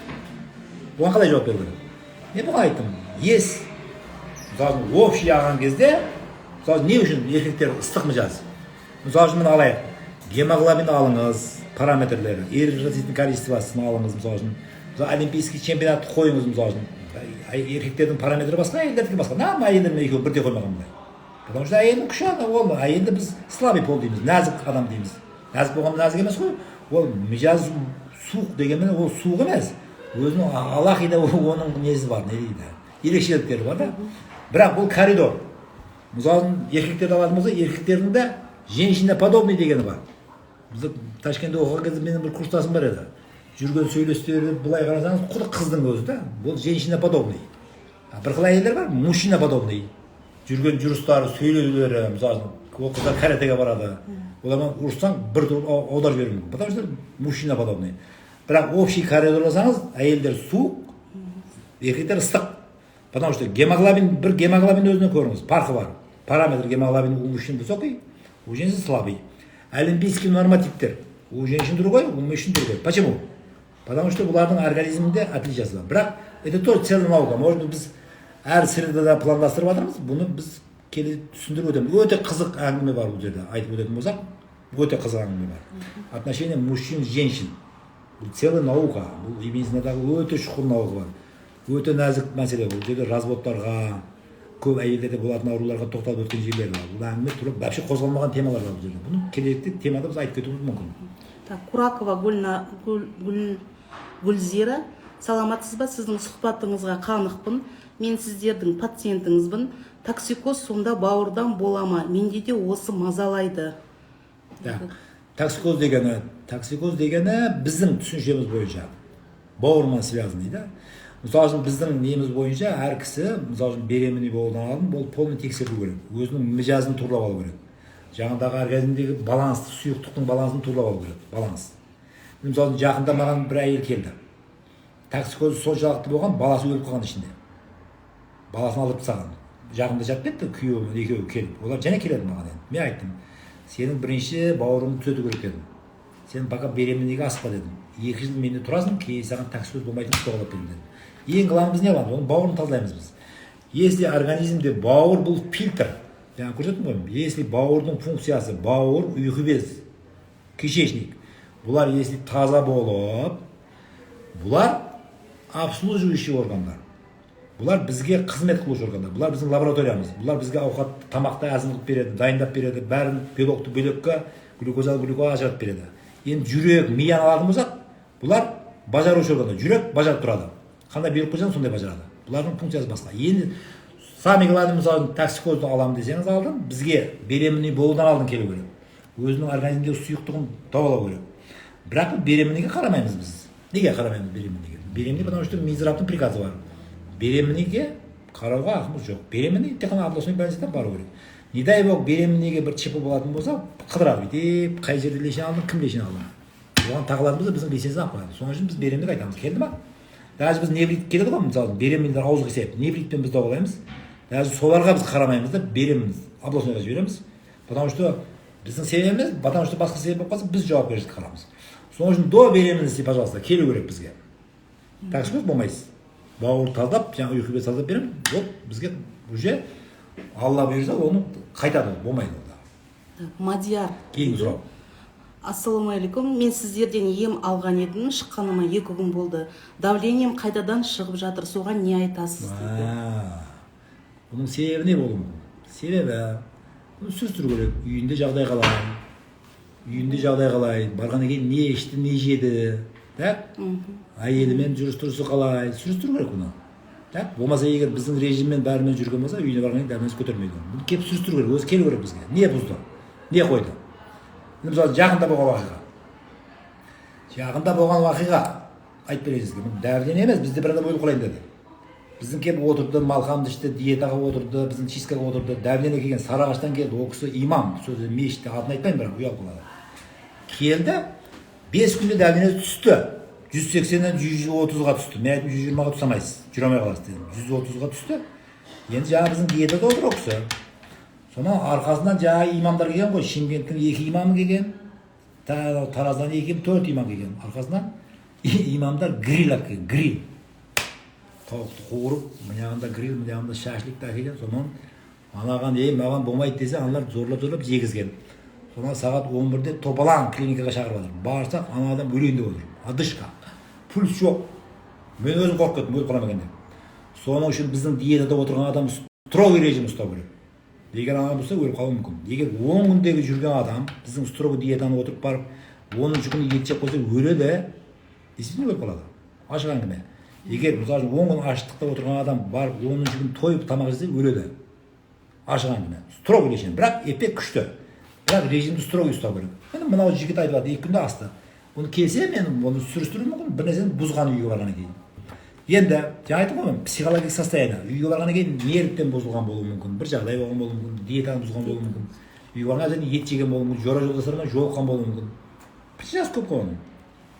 Оған қалай жауап беру керек? Мен бұған айттым, есть, мысалы, общий алған кезде, мысалы, не үшін еркектер ыстық мижаз? Мысалы, мен алайық, гемоглобин алыңыз, параметрлері, эритроцитінің количествосын алыңыз, мысалы, олимпийский чемпионатты қойыңыз, мысалы, еркектердің параметрі басқа, әйелдердікі басқа. Нам әйелдермен екеуі бірдей қоймаған бұлай. Потому что әйелдің күші ол, әйелді біз слабый пол дейміз, нәзік адам дейміз. Нәзік болған нәзік емес қой, ол мижаз суық дегенмен ол суық емес. Өзінің алақида оның несі бар, не дейді, ерекшеліктері бар да. Бірақ бұл коридор. Мысалы, еркектерді алатын болса, еркектердің де женщина подобный дегені бар. Біз Ташкентте оқыған кезде менің бір курстасым бар еді. Жүрген сөйлестері былай қарасаңыз, құды қыздың өзі да. Бұл женщина подобный. Бір қыл әйелдер бар, мужчина подобный. Жүрген жүрістері, сөйлеулері, мысалы, ол қыздар каратеге барады. Олармен ұрыссаң, бір тұрып аудар жібермейді. Потому что мужчина подобный. Бірақ общий коридор алсаңыз, әйелдер суық, еркектер ыстық. Потому что гемоглобин, бір гемоглобин өзіне көріңіз, парқы бар. параметр гемоглобин у мужчин высокий, у женщин слабый. Олимпийский нормативтер у женщин другой, у мужчин другой. Почему? Потому что бұлардың организмінде отличиясы бар. Бірақ это тоже целая наука. Может быть, біз әр средада пландастырып жатырмыз. Бұны біз келе түсіндіріп өтеміз. Өте қызық әңгіме бар бұл жерде. Айтып өтетін болсақ, өте қызық әңгіме бар. Отношение мужчин женщин. Бұл целая наука. Бұл медицинадағы өте шұғыл наука бар. Өте нәзік мәселе бұл жерде. Разводтарға, көп әйелдерде болатын ауруларға тоқталып өткен жерлер бар. Бұл әңгіме туралы вообще қозғалмаған темалар бар бұл жерде. Бұны керекті темада біз айтып кетуіміз мүмкін. Так, Куракова Гүлзира, саламатсыз ба? Сіздің сұхбатыңызға қанықпын. Мен сіздердің пациентіңізбін. Токсикоз сонда бауырдан бола ма? Менде де осы мазалайды. Токсикоз дегені біздің түсіншеміз бойынша бауырмен связаны, да? Мысалы үшін біздің неміз бойынша әр кісі, мысалы үшін беременный болудан алдын, ол полный тексеру керек. Өзінің мижазын турлап алу керек. Жаңағыдағы организмдегі балансты, сұйықтықтың балансын турлап алу керек. Баланс. Мысалы жақында маған бір әйел келді. Токсикоз соншалықты болған, баласы өліп қалған ішінде. Баласын алып тастаған. Жақында жатып кетті, күйеуі екеуі келіп. Олар және келеді маған енді. Мен айттым, сенің бірінші бауырыңды түзету керек дедім. Сен пока беременныйге асықпа дедім. 2 жыл менде тұрасың, кейін саған токсикоз болмайтын ұстауға бердім дедім. Ең қыламыз біз не аламыз? Оның бауырын тазалаймыз біз. Если организмде бауыр бұл фильтр, жаңа көрсеттім ғой, если бауырдың функциясы, бауыр, ұйқы без, кишечник, бұлар если таза болып, бұлар обслуживающий органдар. Бұлар бізге қызмет қылушы органдар. Бұлар біздің лабораториямыз. Бұлар бізге ауқат, тамақты әзірлеп береді, дайындап береді, бәрін белокты белокқа, глюкозалы глюкоза ажыратып береді. Енді жүрек, мияны алатын болсақ, бұлар бажарушы органдар. Жүрек бажарып тұрады. Қандай беріп қойсаң, сондай бажарады. Бұлардың функциясы басқа. Енді сами главный мысалы токсикозды аламын десеңіз алдын, бізге беременный болудан алдын келу керек. Өзінің организмдегі сұйықтығын табалау керек. Бірақ беременныйге қарамаймыз біз. Неге қарамаймыз беременныйге? Беременный, потому что Минздравтың приказы бар. Беременныйге қарауға ақымыз жоқ. Беременный тек қана областной больницадан бару керек. Не дай бог беременныйге бір чипі болатын болса, қыдырады. Деп қай жерде лешен алдың, кім лешен алдың. Оған тағылатын болса біздің лесензін алып қояды. Соның үшін біз беременныйге айтамыз. Келді ма? Даже біз неврит келеді ғой, мысалы беремендер ауызғы есеп, невриттен біз табалаймыз. Даже соларға біз қарамаймыз да береміз, областныйға жібереміз. Потому что біздің себебіміз, потому что басқа себеп болып қалса, біз жауапкершілікті қарамыз. Соның үшін до беременности, пожалуйста, келу керек бізге. Токсикоз болмайсыз. Бауыр тазалап, жаңа ұйқы без тазалап беремін. Вот бізге уже Алла бұйырса, оны қайтады, болмайды ол. Мадияр. Кейін сұрау. Ассалаумағалейкум. Мен сіздерден ем алған едім, шыққаныма 2 күн болды. Давлением қайтадан шығып жатыр. Соған не айтасыз? Бұның себебі не болуы мүмкін? Себебі сүрістіру керек. Үйінде жағдай қалай, барғаннан кейін не ішті, не жеді, әйелімен жүріс-тұрысы қалай, сүрістіру керек бұны. Болмаса егер біздің режиммен бәрімен жүрген болса, үйіне барған кейін дәрменіз көтермейді. Бұны кеп сүрістіру керек, өзі келу керек бізге. Не бұзды? Не қойды? Мысалы, жақында болған уақиға айтып берейін сізге. Дәрден емес, бізде бір адам өліп қалайын деді. Біздің келіп отырды, малхамды ішті, диетаға отырды, біздің чисткаға отырды, дәрдене келген Сарыағаштан келді. Ол кісі имам, сөзі мешітте, атын айтпаймын, бірақ ұялып қалады. Келді, 5 күнде дәрденесі түсті. 180-ден 130-ға түсті. Мен айтым 120-ға тұсамайсыз, жүре алмай қаласыз дедім. 130-ға түсті. Енді жаңа біздің диетада отыр ол кісі. Сонан арқасынан жаңа имамдар келген ғой, Шымкенттің 2 имамы келген, Тараздан 4 имам келген. Арқасынан имамдар гриль әкелген, гриль. Тауықты қуырып, мынағында гриль, мынағында шашлик әкелген. Сонан анаған маған болмайды десе, аналар зорлап жегізген. Сонан сағат 11-де Топалаң клиникаға шақырып жатыр. Барсақ, ана адам өлейін деп отыр. Адышқа. Пульс жоқ. Мен өзім қорқып кеттім, өліп қаламын деп. Соның үшін біздің диетада отырған адам строгий режим ұстау керек. Егер ана болса өліп қалуы мүмкін. Егер 10 күндегі жүрген адам біздің строгий диетаны отырып барып, 10-ші күні ет жеп қойса өледі, действительно өліп қалады. Ашық әңгіме. Егер мысалы 10 күн аштықта отырған адам барып 10-ші күн тойып тамақ жесе өледі. Ашық әңгіме. Строгий режим. Бірақ епек күшті. Бірақ режимді строгий ұстау керек. Мен мынау жігіт айтып жатыр, 2 күнде асты. Оны келсе мен оны сүрістіруім мүмкін, бір нәрсені бұзған үйге барғаннан кейін. Енді жаңа айттым ғой, психологиялық состояние. Үйге барғаннан кейін нервтен бұзылған болуы мүмкін, бір жағдай болған болуы мүмкін, диетаны бұзған болуы мүмкін. Үйге барғаннан кейін ет жеген болуы мүмкін, жора жолдастарына жолыққан болуы мүмкін. Причинасы көп қой оның.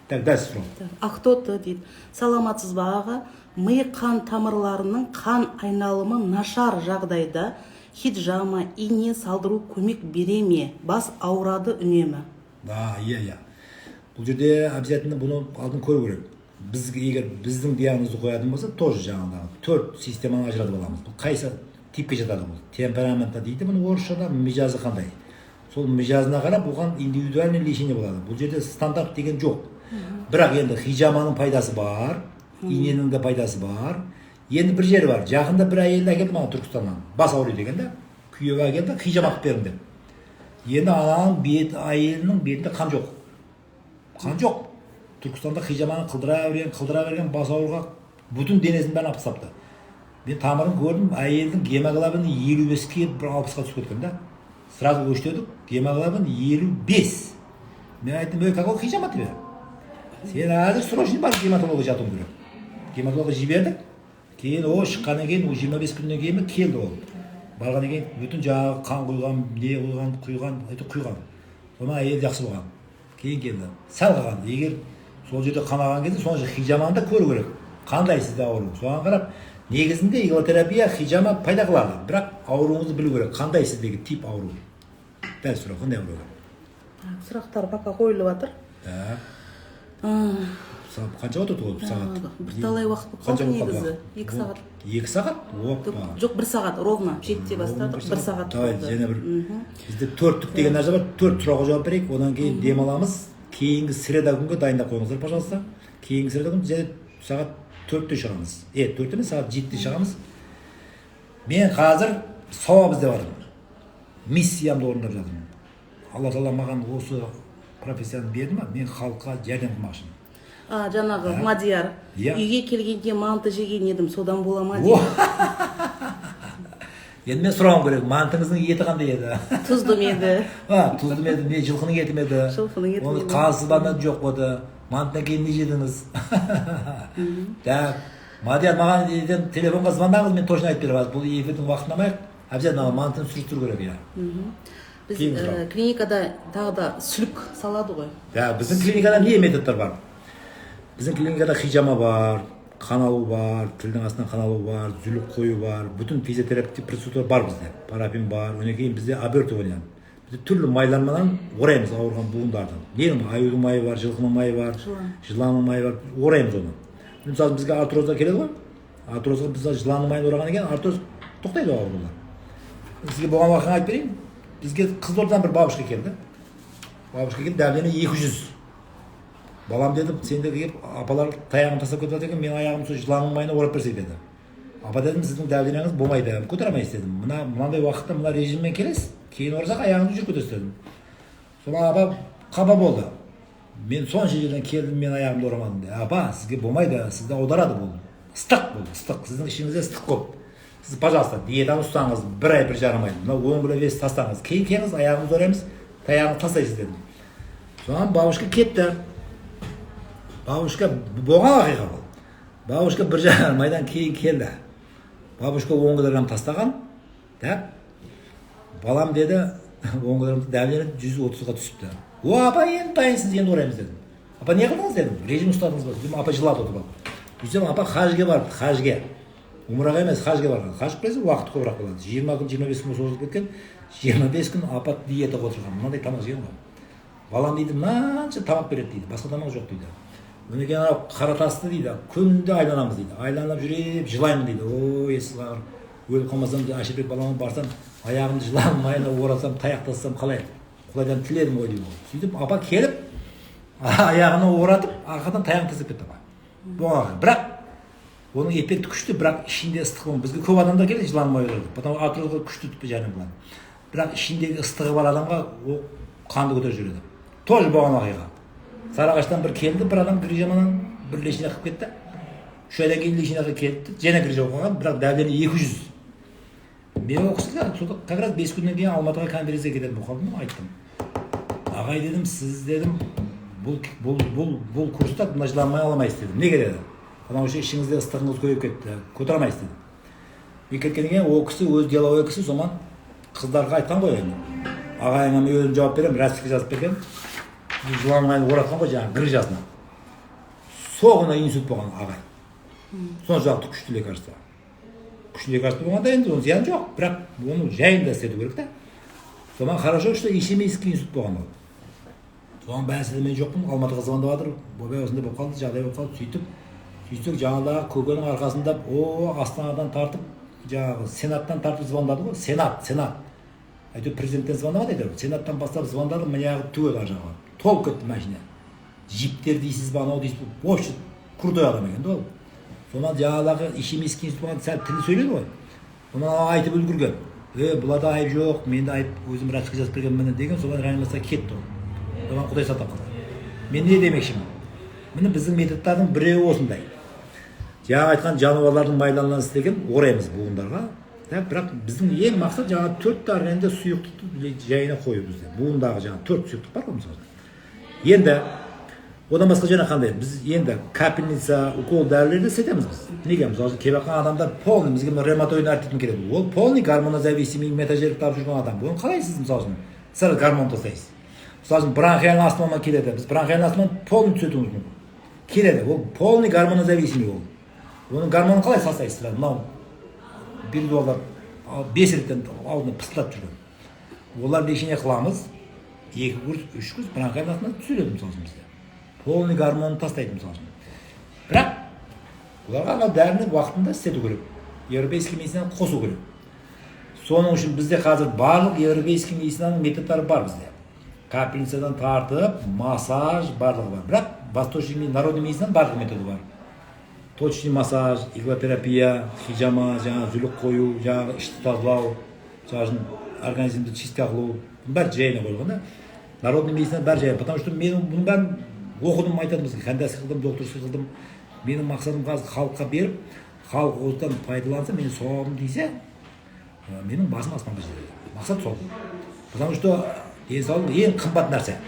Так, дальше сұрау. Ақтоты дейді. Саламатсыз ба аға? Ми қан тамырларының қан айналымы нашар жағдайда хиджама, ине салдыру көмек бере ме? Бас ауырады үнемі. Иә. Бұл жерде обязательно бұны алдын көру керек. Біз егер біздің диагнозды қоятын болса, тоже жаңағыдағы 4 системаны ажыратып аламыз. Бұл қайсы типке жатады бұл? Темпераментта дейді, бұны орысшада мижазы қандай? Сол мижазына қарап бұған индивидуальный лечение болады. Бұл жерде стандарт деген жоқ. Бірақ енді хижаманың пайдасы бар, иненің де пайдасы бар. Енді бір жері бар. Жақында бір әйелді әкелді маған Түркістаннан. Бас ауыру дегенде, күйеуі әкелді, хижама қып бердім деп. Енді ананың әйелінің бетінде қан жоқ. Қан жоқ. Түркістанда хижаманы қылдыра берген бас ауруға бүтін денесін бәрін алып тастапты. Мен тамырын көрдім, әйелдің гемоглобині 55-ке 60-қа түсіп кеткен да. Сразу өштедік, гемоглобин 55. Мен айттым, какой хижама тебе? Сен әзір срочный бар гематологға жатуың керек. Гематологға жібердік. Кейін о шыққаннан кейін 25 күннен кейін келді ол. Барғаннан кейін бүтін жағы қан құйған, не құйған. Соны әйел жақсы болған. Кейін келді. Сәл қалған. Егер сол жерде қанаған кезде соны хижаманы да көру керек. Қандай сізде ауру? Соған қарап, негізінде иглотерапия хижама пайда қылады. Бірақ ауруыңызды білу керек. Қандай сіздегі тип ауру? Дәл сұрақ, қандай ауру? Сұрақтар бақа қойылып жатыр. Қанша уақыт өтті сағат? Бірталай уақыт қалды негізі. 2 сағат. 2 сағат? Жоқ, 1 сағат. Ровно. 7-те бастадық. 1 сағат. Давай, және бір. Бізде 4 түп деген нәрсе бар. 4 сұрауға жауап берейік. Одан кейін демаламыз. Кейінгі среда күнге дайындап қойыңыздар, пожалуйста. Кейінгі среда күн және сағат 4-те шығамыз. 4 емес, сағат 7-те шығамыз. Мен қазір сауап іздеп бармын. Миссиямды орындап жатырмын. Алла тағала маған осы профессияны берді ма, мен халыққа жәрдем қылмақшымын. Жаңағы Мадияр, үйге келгенде манты жеген едім, содан бола ма дейді. Енді мен сұрауым керек, мантыңыздың еті қандай еді? Тұзды ма еді? Тұзды ма еді, не жылқының еті ме еді? Жылқының еті ме еді? Оны қазы ба жоқ еді? Мантынан кейін не жедіңіз? Мадияр, маған телефонға звондаңыз, мен точно айтып беремін. Бұл эфирдің уақытын алмайық, обязательно мантыны сүрістіру керек. Біз клиникада тағы да сүлік салады ғой. Біздің клиникада не методтар бар? Біздің клиникада хижама бар, қан алу бар, тілдің астынан қан алу бар, зүлік қою бар, бүтін физиотерапия процедура бар бізде. Парафин бар, одан кейін бізде обертывание. Бізде түрлі майлармен ораймыз ауырған буындарды. Ненің аюдың майы бар, жылқының майы бар, жыланның майы бар, ораймыз оны. Мысалы бізге артрозда келеді ғой. Артрозға біз жыланның майын орағаннан кейін артроз тоқтайды аурулар. Сізге болған уақытын айтып берейін. Бізге Қызылордадан бір бабушка келді. Бабушка келді, дәлдені 200. Балам дедім, сенде келіп, апалар таяғын тастап кетіп жатыр екен, мен аяғым сол жыланның майына орап берсе деді. Апа дедім, сіздің дәлденеңіз болмайды, көтере алмайсыз дедім. Мынандай уақытта мына режиммен келесіз, кейін орасақ аяғыңызды жүріп кетесіз дедім. Содан апа қапа болды. Мен сонша жерден келдім, мен аяғымды орамадым деді. Апа, сізге болмайды, сізді аударады бұл. Ыстық бұл, ыстық. Сіздің ішіңізде ыстық көп. Сіз, пожалуйста, диетаны ұстаңыз, 1 ай 1 жарым ай. Мына 10 кг вес тастаңыз. Кейін келіңіз, аяғыңызды ораймыз, таяғыңызды тастайсыз дедім. Содан бабушка кетті. Бабушка болған оқиға бұл. Бабушка 1 жарым айдан кейін келді. Бабушка 10 кг тастаған. Балам деді, 10 кг дәлденіп 130-ға түсіпті. Апа, енді дайынсыз, енді ораймыз дедім. Апа, не қылдыңыз дедім, режим ұстадыңыз ба? Дедім, апа жылады отырып. Десем, апа хажге барды, хажге. Умраға емес, хажге барған. Хаж білесіз, уақыт көбірек болады. 20 күн, 25 күн созылып кеткен, 25 күн апа диета отырған. Мынандай тамақ жеген ғой. Балам дейді, мынанша тамақ береді дейді, басқа тамақ жоқ дейді. Одан кейін Қаратасты дейді, күнде айланамыз дейді. Айланып жүріп, жылаймын дейді. Ой, сылар, өліп қалмасам, Әшірбек балама барсам, аяғымды жыланның майына орасам, таяқ тастасам қалай? Құдайдан тіледім ғой дейді. Сөйтіп апа келіп, аяғына оратып, арқадан таяғын тастап кетті апа. Бірақ оның эффекті күшті, бірақ ішінде ыстығы бар. Бізге көп адамдар келеді жыланның майы орады. Потом артрозға күшті жәрдем қылады. Бірақ ішіндегі ыстығы бар адамға ол қанды көтеріп жүреді. Тоже болған оқиға. Сарыағаштан бір келді, бір адам грижамадан бір лечение қылып кетті. 3 айдан кейін лечениеге кетті. Және грижа қойған, бірақ дәлдені 200. Мен оқысызға, как раз 5 күннен кейін Алматыға конференцияға кететін болдым, айттым. Ағай дедім, сіз дедім, бұл курста мына жыланмай аламайсыз дедім. Неге деді? Потому что ішіңізде ыстығыңыз көбейіп кетті, көтере алмайсыз деді. Мен кеткеннен кейін ол кісі, өз деловой кісі, соған қыздарға айтқан ғой енді. Ағайыңа мен өзім жауап беремін, рәсіпке жазып берген. Жыланмайын оратқан ғой жаңағы грижасына. Соғына инсульт болған ағай. Соны жауапты күшті лекарство. күшті лекарство болғанда енді оның зияны жоқ, бірақ оны жайында істету керек та. Соған хорошо, что ишемийский институт болған ол. Соған бәлсінде мен жоқпын, Алматыға звондап жатыр, бобай осындай болып қалды, жағдай болып қалды, сөйтсек жаңағыдағы көкенің арқасында Астанадан тартып, жаңағы сенаттан тартып звондады ғой, сенат. Әйтеуір президенттен звондамады әйтеуір, сенаттан бастап звондады, мына түгел ар жағы. Толып кетті машина. Жиптер дейсіз ба, анау дейсіз ба, вообще крутой адам екен да ол. Сонан жаңағыдағы ишемийский институт болған сәл тілі сөйледі ғой. Сонан айтып үлгерген. Бұларда айып жоқ, мен де айып өзім врачқа жазып бергенмін деген, соған реанимацияға кетті ол. Соған Құдай сақтап қалды. Мен не демекшімін? Міне біздің методтардың біреуі осындай. Жаңа айтқан жануарлардың майларынан істеген ораймыз буындарға. Бірақ біздің ең мақсат жаңа 4 дәрігерде сұйықтықты жайына қою бізде. Буындағы жаңа 4 сұйықтық бар ғой мысалы. Енді одан басқа жаңа қандай? Біз енді капельница, укол дәрілерді істетеміз біз. Неге? Мысалы келіп жатқан адамдар полный, бізге ревматоидный артритін келеді. Ол полный гормонозависимый метажерлік тауып жүрген адам. Оны қалай сіз мысалы үшін сыр гормон тастайсыз? Мысалы үшін бронхиальный астмамен келеді. Біз бронхиальный астманы полный түзетуіміз мүмкін. Келеді. Ол полный гормонозависимый ол. Оның гормонын қалай састайсыз? Мынау $1 5 реттен алдына пыстылап жүрген. Олар лечение қыламыз. 2 курс, 3 курс бронхиальный астманы түзеледі мысалы үшін бізде. Полный гормонын тастайды мысалы үшін. Бірақ оларға ана дәріні уақытында істету керек. Европейский медицинаны қосу керек. Соның үшін бізде қазір барлық европейский медицинаның методтары бар бізде. Капельницадан тартып, массаж барлығы бар. Бірақ восточный народный медицинаның барлық методы бар. Точный массаж, иглотерапия, хижама, жаңағы зүлік қою, жаңағы ішті тазалау, жаңағы организмді чистка қылу, бәрі жайына қойылған да. Народный медицина бәрі жайы. Потому что мен бұның бәрін оқыдым, айтады бізге, кандидатский қылдым, докторский қылдым. Менің мақсатым қазір халыққа беріп, халық осыдан пайдаланса, мен соғым дейсе, менің басым аспанға жетеді. Мақсат сол. Потому что денсаулық ең қымбат нәрсе.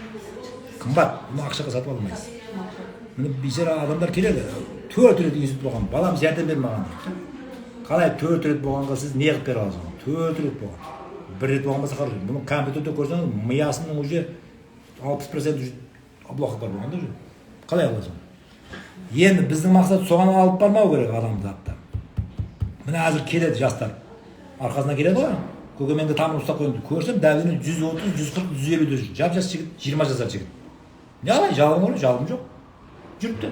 Қымбат, бұны ақшаға сатып алмайсыз. Міне бейшара адамдар келеді. 4 рет институт болған, балам жәрдем бер маған дейді. Қалай 4 рет болғанға сіз не қылып бере аласыз? 4 рет болған. 1 рет болған болса қарай. Бұны компьютерде көрсеңіз, миясының уже 60% облақы бар болғанда уже. Қалай аласыз? Енді біздің мақсат соған алып бармау керек адамды апта. Міне әзір келеді жастар. Арқасына келеді ғой. Көкеменді тамыр ұстап қойды. Көрсем дәлдігінен 130, 140, 150-де жүр. Жап-жас жігіт, 20 жасар жігіт. Не қалай? Жалым ғой, жалым жоқ. Жүріпті.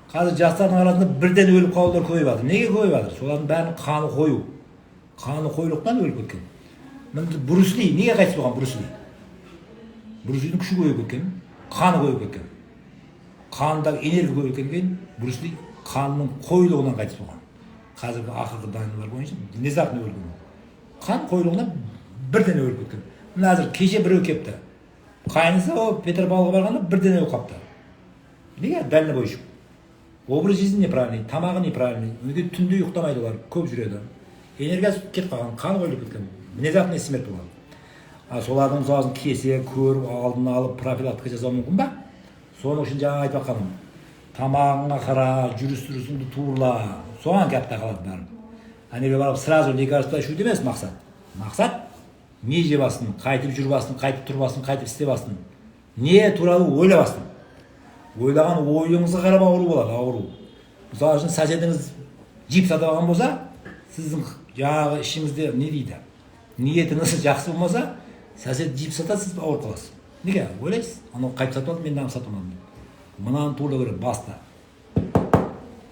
Қазір жастардың арасында бірден өліп қалулар көбейіп жатыр. Неге көбейіп жатыр? Солардың бәрінің қаны қою. Қаны қоюлықтан өліп кеткен. Міне Брюс Ли, неге қайтыс болған Брюс Ли? Брюс Лидің күші көбейіп кеткен, қаны қойып кеткен. Қанындағы энергия көбейіп кеткен, Брюс Ли қанының қоюлығынан қайтыс болған. Қазіргі ақырғы даналар бойынша внезапно өлген. Қан қоюлығынан бірден өліп кеткен. Міне қазір кеше біреу келіпті. Қайнысы Петропавлға барғанда бірден өліп қалыпты. Неге? Дальнобойщик. Образ жизни неправильный, тамағы неправильный. Неге түнде ұйықтамайды олар, көп жүреді. Энергиясы кетіп қалған, қан қойылып кеткен. Внезапный смерть болған. Солардың мысалын кесе, көріп, алдын алып, профилактика жасау мүмкін ба? Соның үшін жаңа айтып жатқаным. Тамағыңа қара, жүріс-тұрысыңды турла. Соған кәп тақалады бәрін. Әнеге барып сразу лекарство ішу емес мақсат. Мақсат не жебасын, қайтып жүрбасын, қайтып тұрбасын, қайтып істебасын. Не туралы ойлабасын. Ойлаған ойыңызға қарап ауру болады, ауру. Мысалы үшін соседіңіз жип сатып алған болса, сіздің жаңағы ішіңізде не дейді? Ниетіңіз жақсы болмаса, сосед жип сатады, сіз ауырып қаласыз. Неге? Ойлайсыз? Анау қайтып сатып алды, мен мынаны сатып алмадым. Мынаны турлау керек, баста.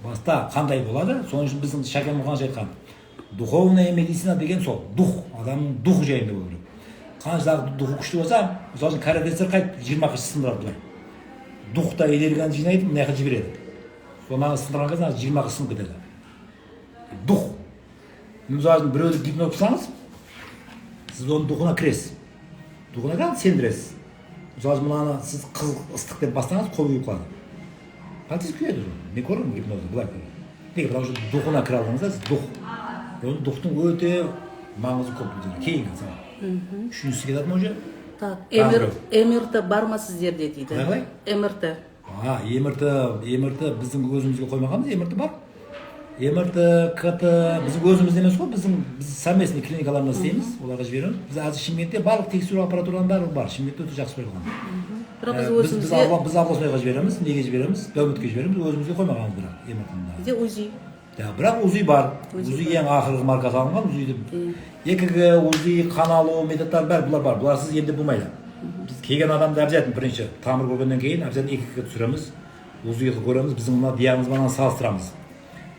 Баста қандай болады? Соның үшін біздің Шәкен Мұқанович айтқан. Духовная медицина деген сол, дух, адамның дух жайында болу керек. Қаншалықты духы күшті болса, мысалы үшін каратецтер қайтып 20 қыш сындырады былай. Духта энергияны жинайды, мына жаққа жібереді. Соны сындырған кезде 20 қыш сынып кетеді. Дух. Мысалы үшін біреуді гипноз қылсаңыз, сіз оның духына кіресіз. Духына кіріп сендіресіз. Мысалы үшін мынаны сіз қызық ыстық деп бастаңыз, қол күйіп қалады. Қатыс күйеді. Мен көрдім гипнозды, былай күйеді. Неге? Потому что духына кіре алғаныңызда сіз дух. Оның духтың өте маңызы көп біздер. Кейінгі мысалы. Үшіншісі кетатын уже. Так, МРТ бар ма сіздерде дейді? Қалай? МРТ. МРТ біздің өзімізге қоймағанбыз, МРТ бар. МРТ, КТ біздің өзімізде емес қой, біз совместный клиникаларында істейміз, оларға жібереміз. Біз қазір Шымкентте барлық тексеру аппаратураларының барлығы бар. Шымкентте өте жақсы қойылған. Бірақ біз өзімізде областойға жібереміз, неге жібереміз? Дәулетке жібереміз, өзімізге қоймағанбыз бірақ МРТ-ны. Бізде УЗИ. Бірақ УЗИ бар. УЗИ ең ақырғы маркасы алынған УЗИ. EKG, УЗИ, қан алу, методтар бәрі бұлар бар. Бұларсыз емдеп болмайды. Біз келген адамды обязательно бірінші тамыр көргеннен кейін обязательно EKG түсіреміз, УЗИ көреміз, біздің мына диагнозбен салыстырамыз.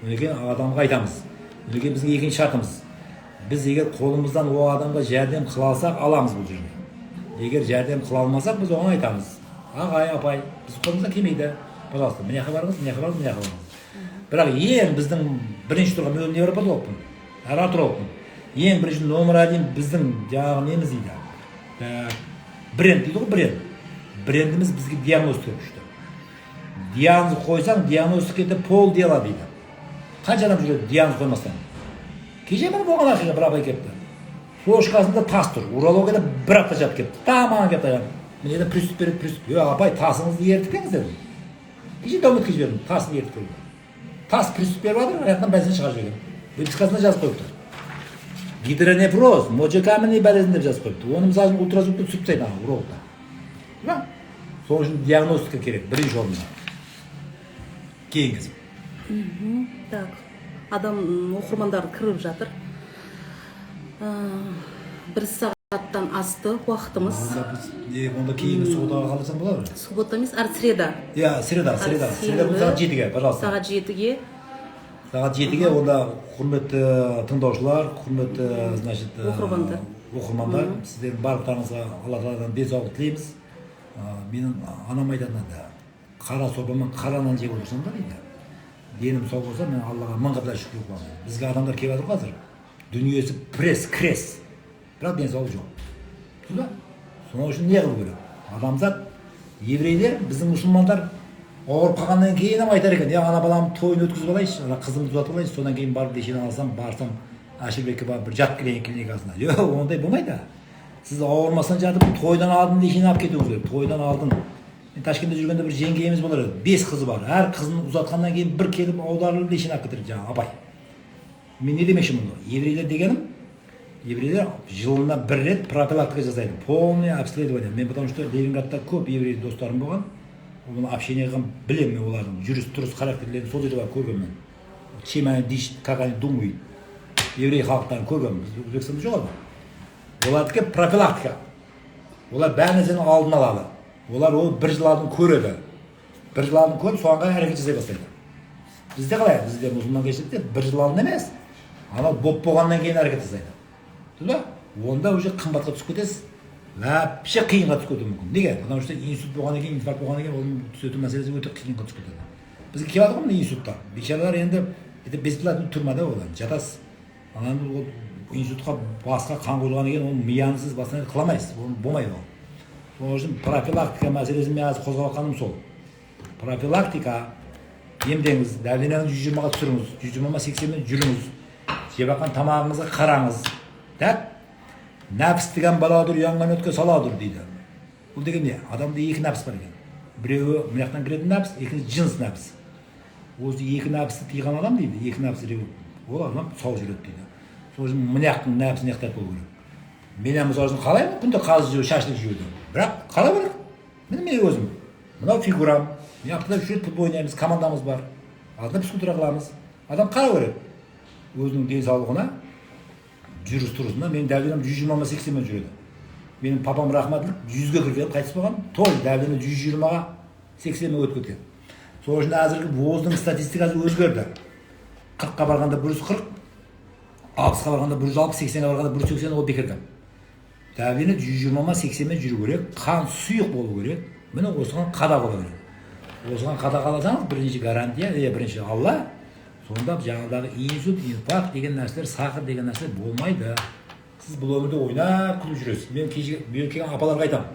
Одан кейін адамға айтамыз. Одан кейін біздің екінші шартымыз. Біз егер қолымыздан о адамға жәрдем қыла алсақ, аламыз бұл жерге. Егер жәрдем қыла алмасақ, біз оған айтамыз. Ағай, апай, біз қолымыздан келмейді. Пожалуйста, мына жаққа барыңыз, мына жаққа барыңыз, мына жаққа барыңыз. Бірақ ең біздің бірінші тұрған мен невропатологпын, аратологпын. Ең бірінші номер один біздің жаңағы неміз дейді. Бренд дейді ғой, бренд. Брендіміз бізге диагностика күшті. Диагноз қойсаң, диагностикада пол дела дейді. Қанша адам жүреді диагноз қоймастан. Кеше бір болған ақиға бір апай кепті. Флешкасында тас тұр. Урологияда бір апта жатып кепті. Тамам кепті аян. Мен енді приступ береді, приступ. Апай, тасыңызды ертіп келіңіз дедім. Кеше дәулетке жібердім, тасын ертіп келдім. Тас приступ беріп жатыр, аяқтан бәлсін шығарып жіберген. Выпискасында жазып қойыпты. Гидронефроз, мочекаменный болезнь деп жазып қойыпты. Оны мысалы ультразвукты түсіріп тастайды ана урологта. Сол үшін диагностика керек, бірінші орында. Кейінгісі. Так, адам оқырмандар кіріп жатыр. Бір сағаттан асты уақытымыз. Онда кейінгі субботаға қаласаң болады? Суббота емес, среда. Среда. Среда бұл сағат 7-ге, пожалуйста. Сағат 7-ге. Сағат 7-ге онда құрметті тыңдаушылар, құрметті, значит, оқырмандар, сіздердің барлықтарыңызға Алла Тағаладан денсаулық тілейміз. Менің анам айтатын еді, қара сорпамен қара нан жеп отырсам да дейді. Денім сау болса, мен Аллаға мың қабда шүкір қыламын. Бізге адамдар келіп жатыр қазір. Дүниесі пресс, крес. Бірақ денсаулық жоқ. Соның үшін не қылу керек? Адамзат, еврейлер, біздің мұсылмандар ауырып қалғаннан кейін айтар екен, ана баламның тойын өткізіп алайыншы, ана қызымды ұзатып алайыншы, содан кейін барып лешен алсам, барсам, Әшірбекке барып бір жатып келейін клиникасына. Ондай болмайды. Сіз ауырмастан жатып, тойдан алдын лешен алып кетуіңіз керек. Тойдан алдын. Мен Ташкентте жүргенде бір жеңгейіміз болар еді. 5 қызы бар. Әр қызын ұзатқаннан кейін бір келіп аударылып лешен алып кетеді жаңағы абай. Мен не демекші мұны? Еврейлер дегенім, еврейлер жылына бір рет профилактика жасайды. Полное обследование. Мен потому что Ленинградта көп еврей достарым болған. Оны общение қылған білемін мен олардың жүріс-тұрыс характерлерін сол жерде барып көргенмін. Чем они дышат, как они думают. Еврей халықтарын көргенмін. Біз Өзбекстанда жоқ еді. Олардікі профилактика. Олар бәрі нәрсені алдын алады. Олар ол бір жыл алдын көреді. Бір жыл алдын көріп, соған қарай әрекет жасай бастайды. Бізде қалай? Бізде мұсылман кешілікте бір жыл алдын емес. Анау боп болғаннан кейін әрекет жасайды. Тұла? Онда уже қымбатқа түсіп кетесіз. Вообще қиынға түсіп кетуі мүмкін. Неге? Потому что инсульт болғаннан кейін, инфаркт болғаннан кейін оның түзету мәселесі өте қиынға түсіп кетеді. Бізге келіп жатыр ғой мына инсульттар. Бейшаралар енді бесплатно тұрмада олар. Жатасыз. Анан ол инсультқа басқа қан құйылғаннан кейін оны мияны сіз бастан қыламайсыз. Ол болмайды ол. Сол үшін профилактика мәселесін мен қазір қозғап жатқаным сол. Профилактика емдеңіз, дәрменіңізді 120-ға түсіріңіз, 120-80-мен жүріңіз. Жеп жатқан тамағыңызға қараңыз. Так? Нәпіс деген баладыр, ұянған өтке саладыр дейді. Бұл деген не? Адамда екі нәпіс бар екен. Біреуі мынаяқтан кіретін нәпіс, екінші жыныс нәпіс. Осы екі нәпісті тыйған адам дейді, екі нәпіс біреуі. Ол адам сау жүреді дейді. Сол үшін мынаяқтың нәпісін ықтап болу керек. Мен мысалы үшін қалаймын, күнде қазы жеу, шашлық жеуді. Бірақ қала керек. Мен өзім. Мынау фигурам. Мен аптада 3 рет футбол ойнаймыз, командамыз бар. Алдында физкультура қыламыз. Адам қала керек. Өзінің денсаулығына, жүріс-тұрысына менің дәлденім 120-80-мен жүреді. Менің папам рахматлық 100-ге кірген қайтыс болған, той дәлдені 120-ға 80-мен өтіп кеткен. Сол үшін әзіргі воздың статистикасы өзгерді. 40-қа барғанда 140, 60-қа барғанда 160, 80-ға барғанда 180 ол бекерді. Дәлдені 120-80-мен жүру керек, қан сұйық болу керек. Міне осыған қадағалау керек. Осыған қадағаласаңыз бірінші гарантия, бірінші Алла. Сонда жаңағыдағы инсульт, инфаркт деген нәрселер, сахар деген нәрселер болмайды. Сіз бұл өмірде ойнап күліп жүресіз. Мен келген апаларға айтамын.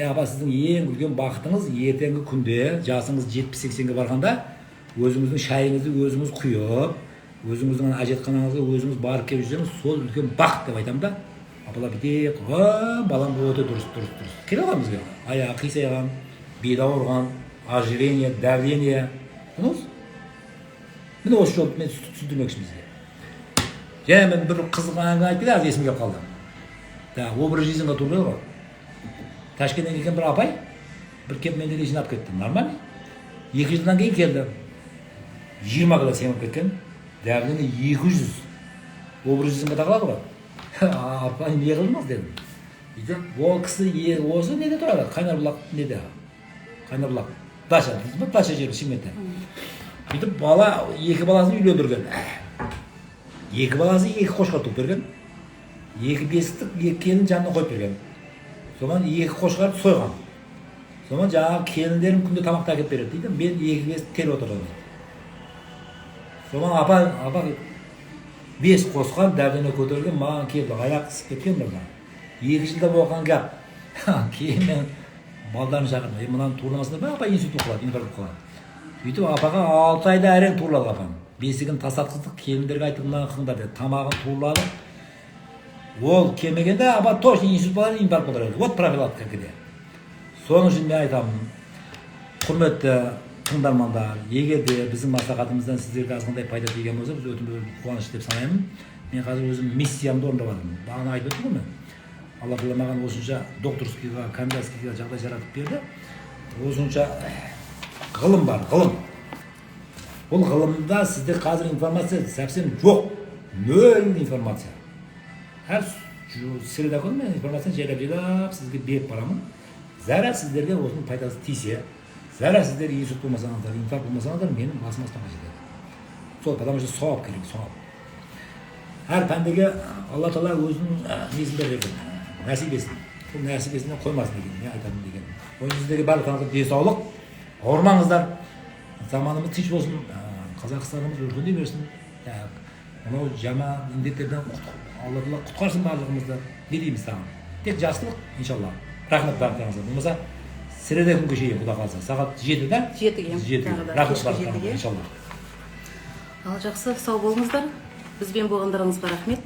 Апа, сіздің ең үлкен бақытыңыз ертеңгі күнде жасыңыз 70-80-ге барғанда өзіңіздің шайыңызды өзіңіз құйып, өзіңіздің әжетханаңызға өзіңіз барып келіп жүрсеңіз, сол үлкен бақыт деп айтамын да. Апалар бите, балам өте дұрыс. Келе алған бізге. Аяғы қисайған, белі ауырған, ожирение, давление. Міне осы жолды мен түсіндірмекші бізге. Және мен бір қызық әңгіме айтты да, есімге қалып қалды. Образ жизньға туралы ғой. Ташкенттен келген бір апай, бір кеп менде лешін алып кетті. Нормально. 2 жылдан кейін келді. 20 кило семіп кеткен. дәрдіне 200 образын қадағалады ғой. Апа не қылмас дедім. Ол кісі осы неде тұрады? Қайнарбұлақ неде? Қайнарбұлақ. Даша, Даша жері Шымкентте. Бүйтіп бала екі баласын үйлендірген. Екі баласы екі қошқар туып берген. Екі бесіктік екі келін жанына қойып берген. Соған екі қошқарды сойған. Соған жаңағы келіндерім күнде тамақты әкеп береді дейді. Мен екі бесік келіп отырдым. Соған апа бес қосқан дәрдіне көтерген маған келді. Аяқ қысып кеткен бір. 2 жылда болған гәп. Кейін мен балдарын шақырдым. Мынаны турламасында ба апа инсульт қалады, инфаркт қалады. Сөйтіп апаға 6 айда әрең турлады апам. Бесігін тастатқыздық, келіндерге айтып мынаны қыңдар деді. Тамағын турлады. Ол келмегенде апа точно инсульт болады, инфаркт болады. Вот профилактика кеде. Соның үшін мен айтамын, құрметті тыңдармандар, егер де біздің маслихатымыздан сіздерге азғандай пайда тиген болса, біз өте қуаныш деп санаймын. Мен қазір өзім миссиямды орындап жатырмын. Бағана айтып өттім ғой мен. Алла тағала маған осынша докторскийға, кандидатскийға жағдай жаратып берді. Осынша ғылым бар, ғылым. Бұл ғылымда сізде қазір информация совсем жоқ. Нөл информация. Әр среда күні мен информацияны жайлап сізге беріп барамын. Зәрі сіздерге осының пайдасы тисе, зәрі сіздер инсульт болмасаңыздар, инфаркт болмасаңыздар, менің басым астана жетеді. Сол, потому что сауап керек, сауап. Әр пәндеге Алла Тағала өзінің несін берген, нәсібесін. Сол нәсібесіне қоймасын деген, не айтамын деген. Оның сіздерге барлықтарыңызға денсаулық, ауырмаңыздар. Заманымыз тыныш болсын, Қазақстанымыз өркендей берсін. Мынау жаман індеттерден Алла Тағала құтқарсын барлығымызды. Не дейміз саған? Тек жақсылық, иншалла. Рахмет барлықтарыңызға. Болмаса среде күнге шейін құда қалса. Сағат 7-де? 7-ге. Рахмет барлықтарыңызға, иншалла. Ал жақсы, сау болыңыздар. Бізбен болғандарыңызға рахмет.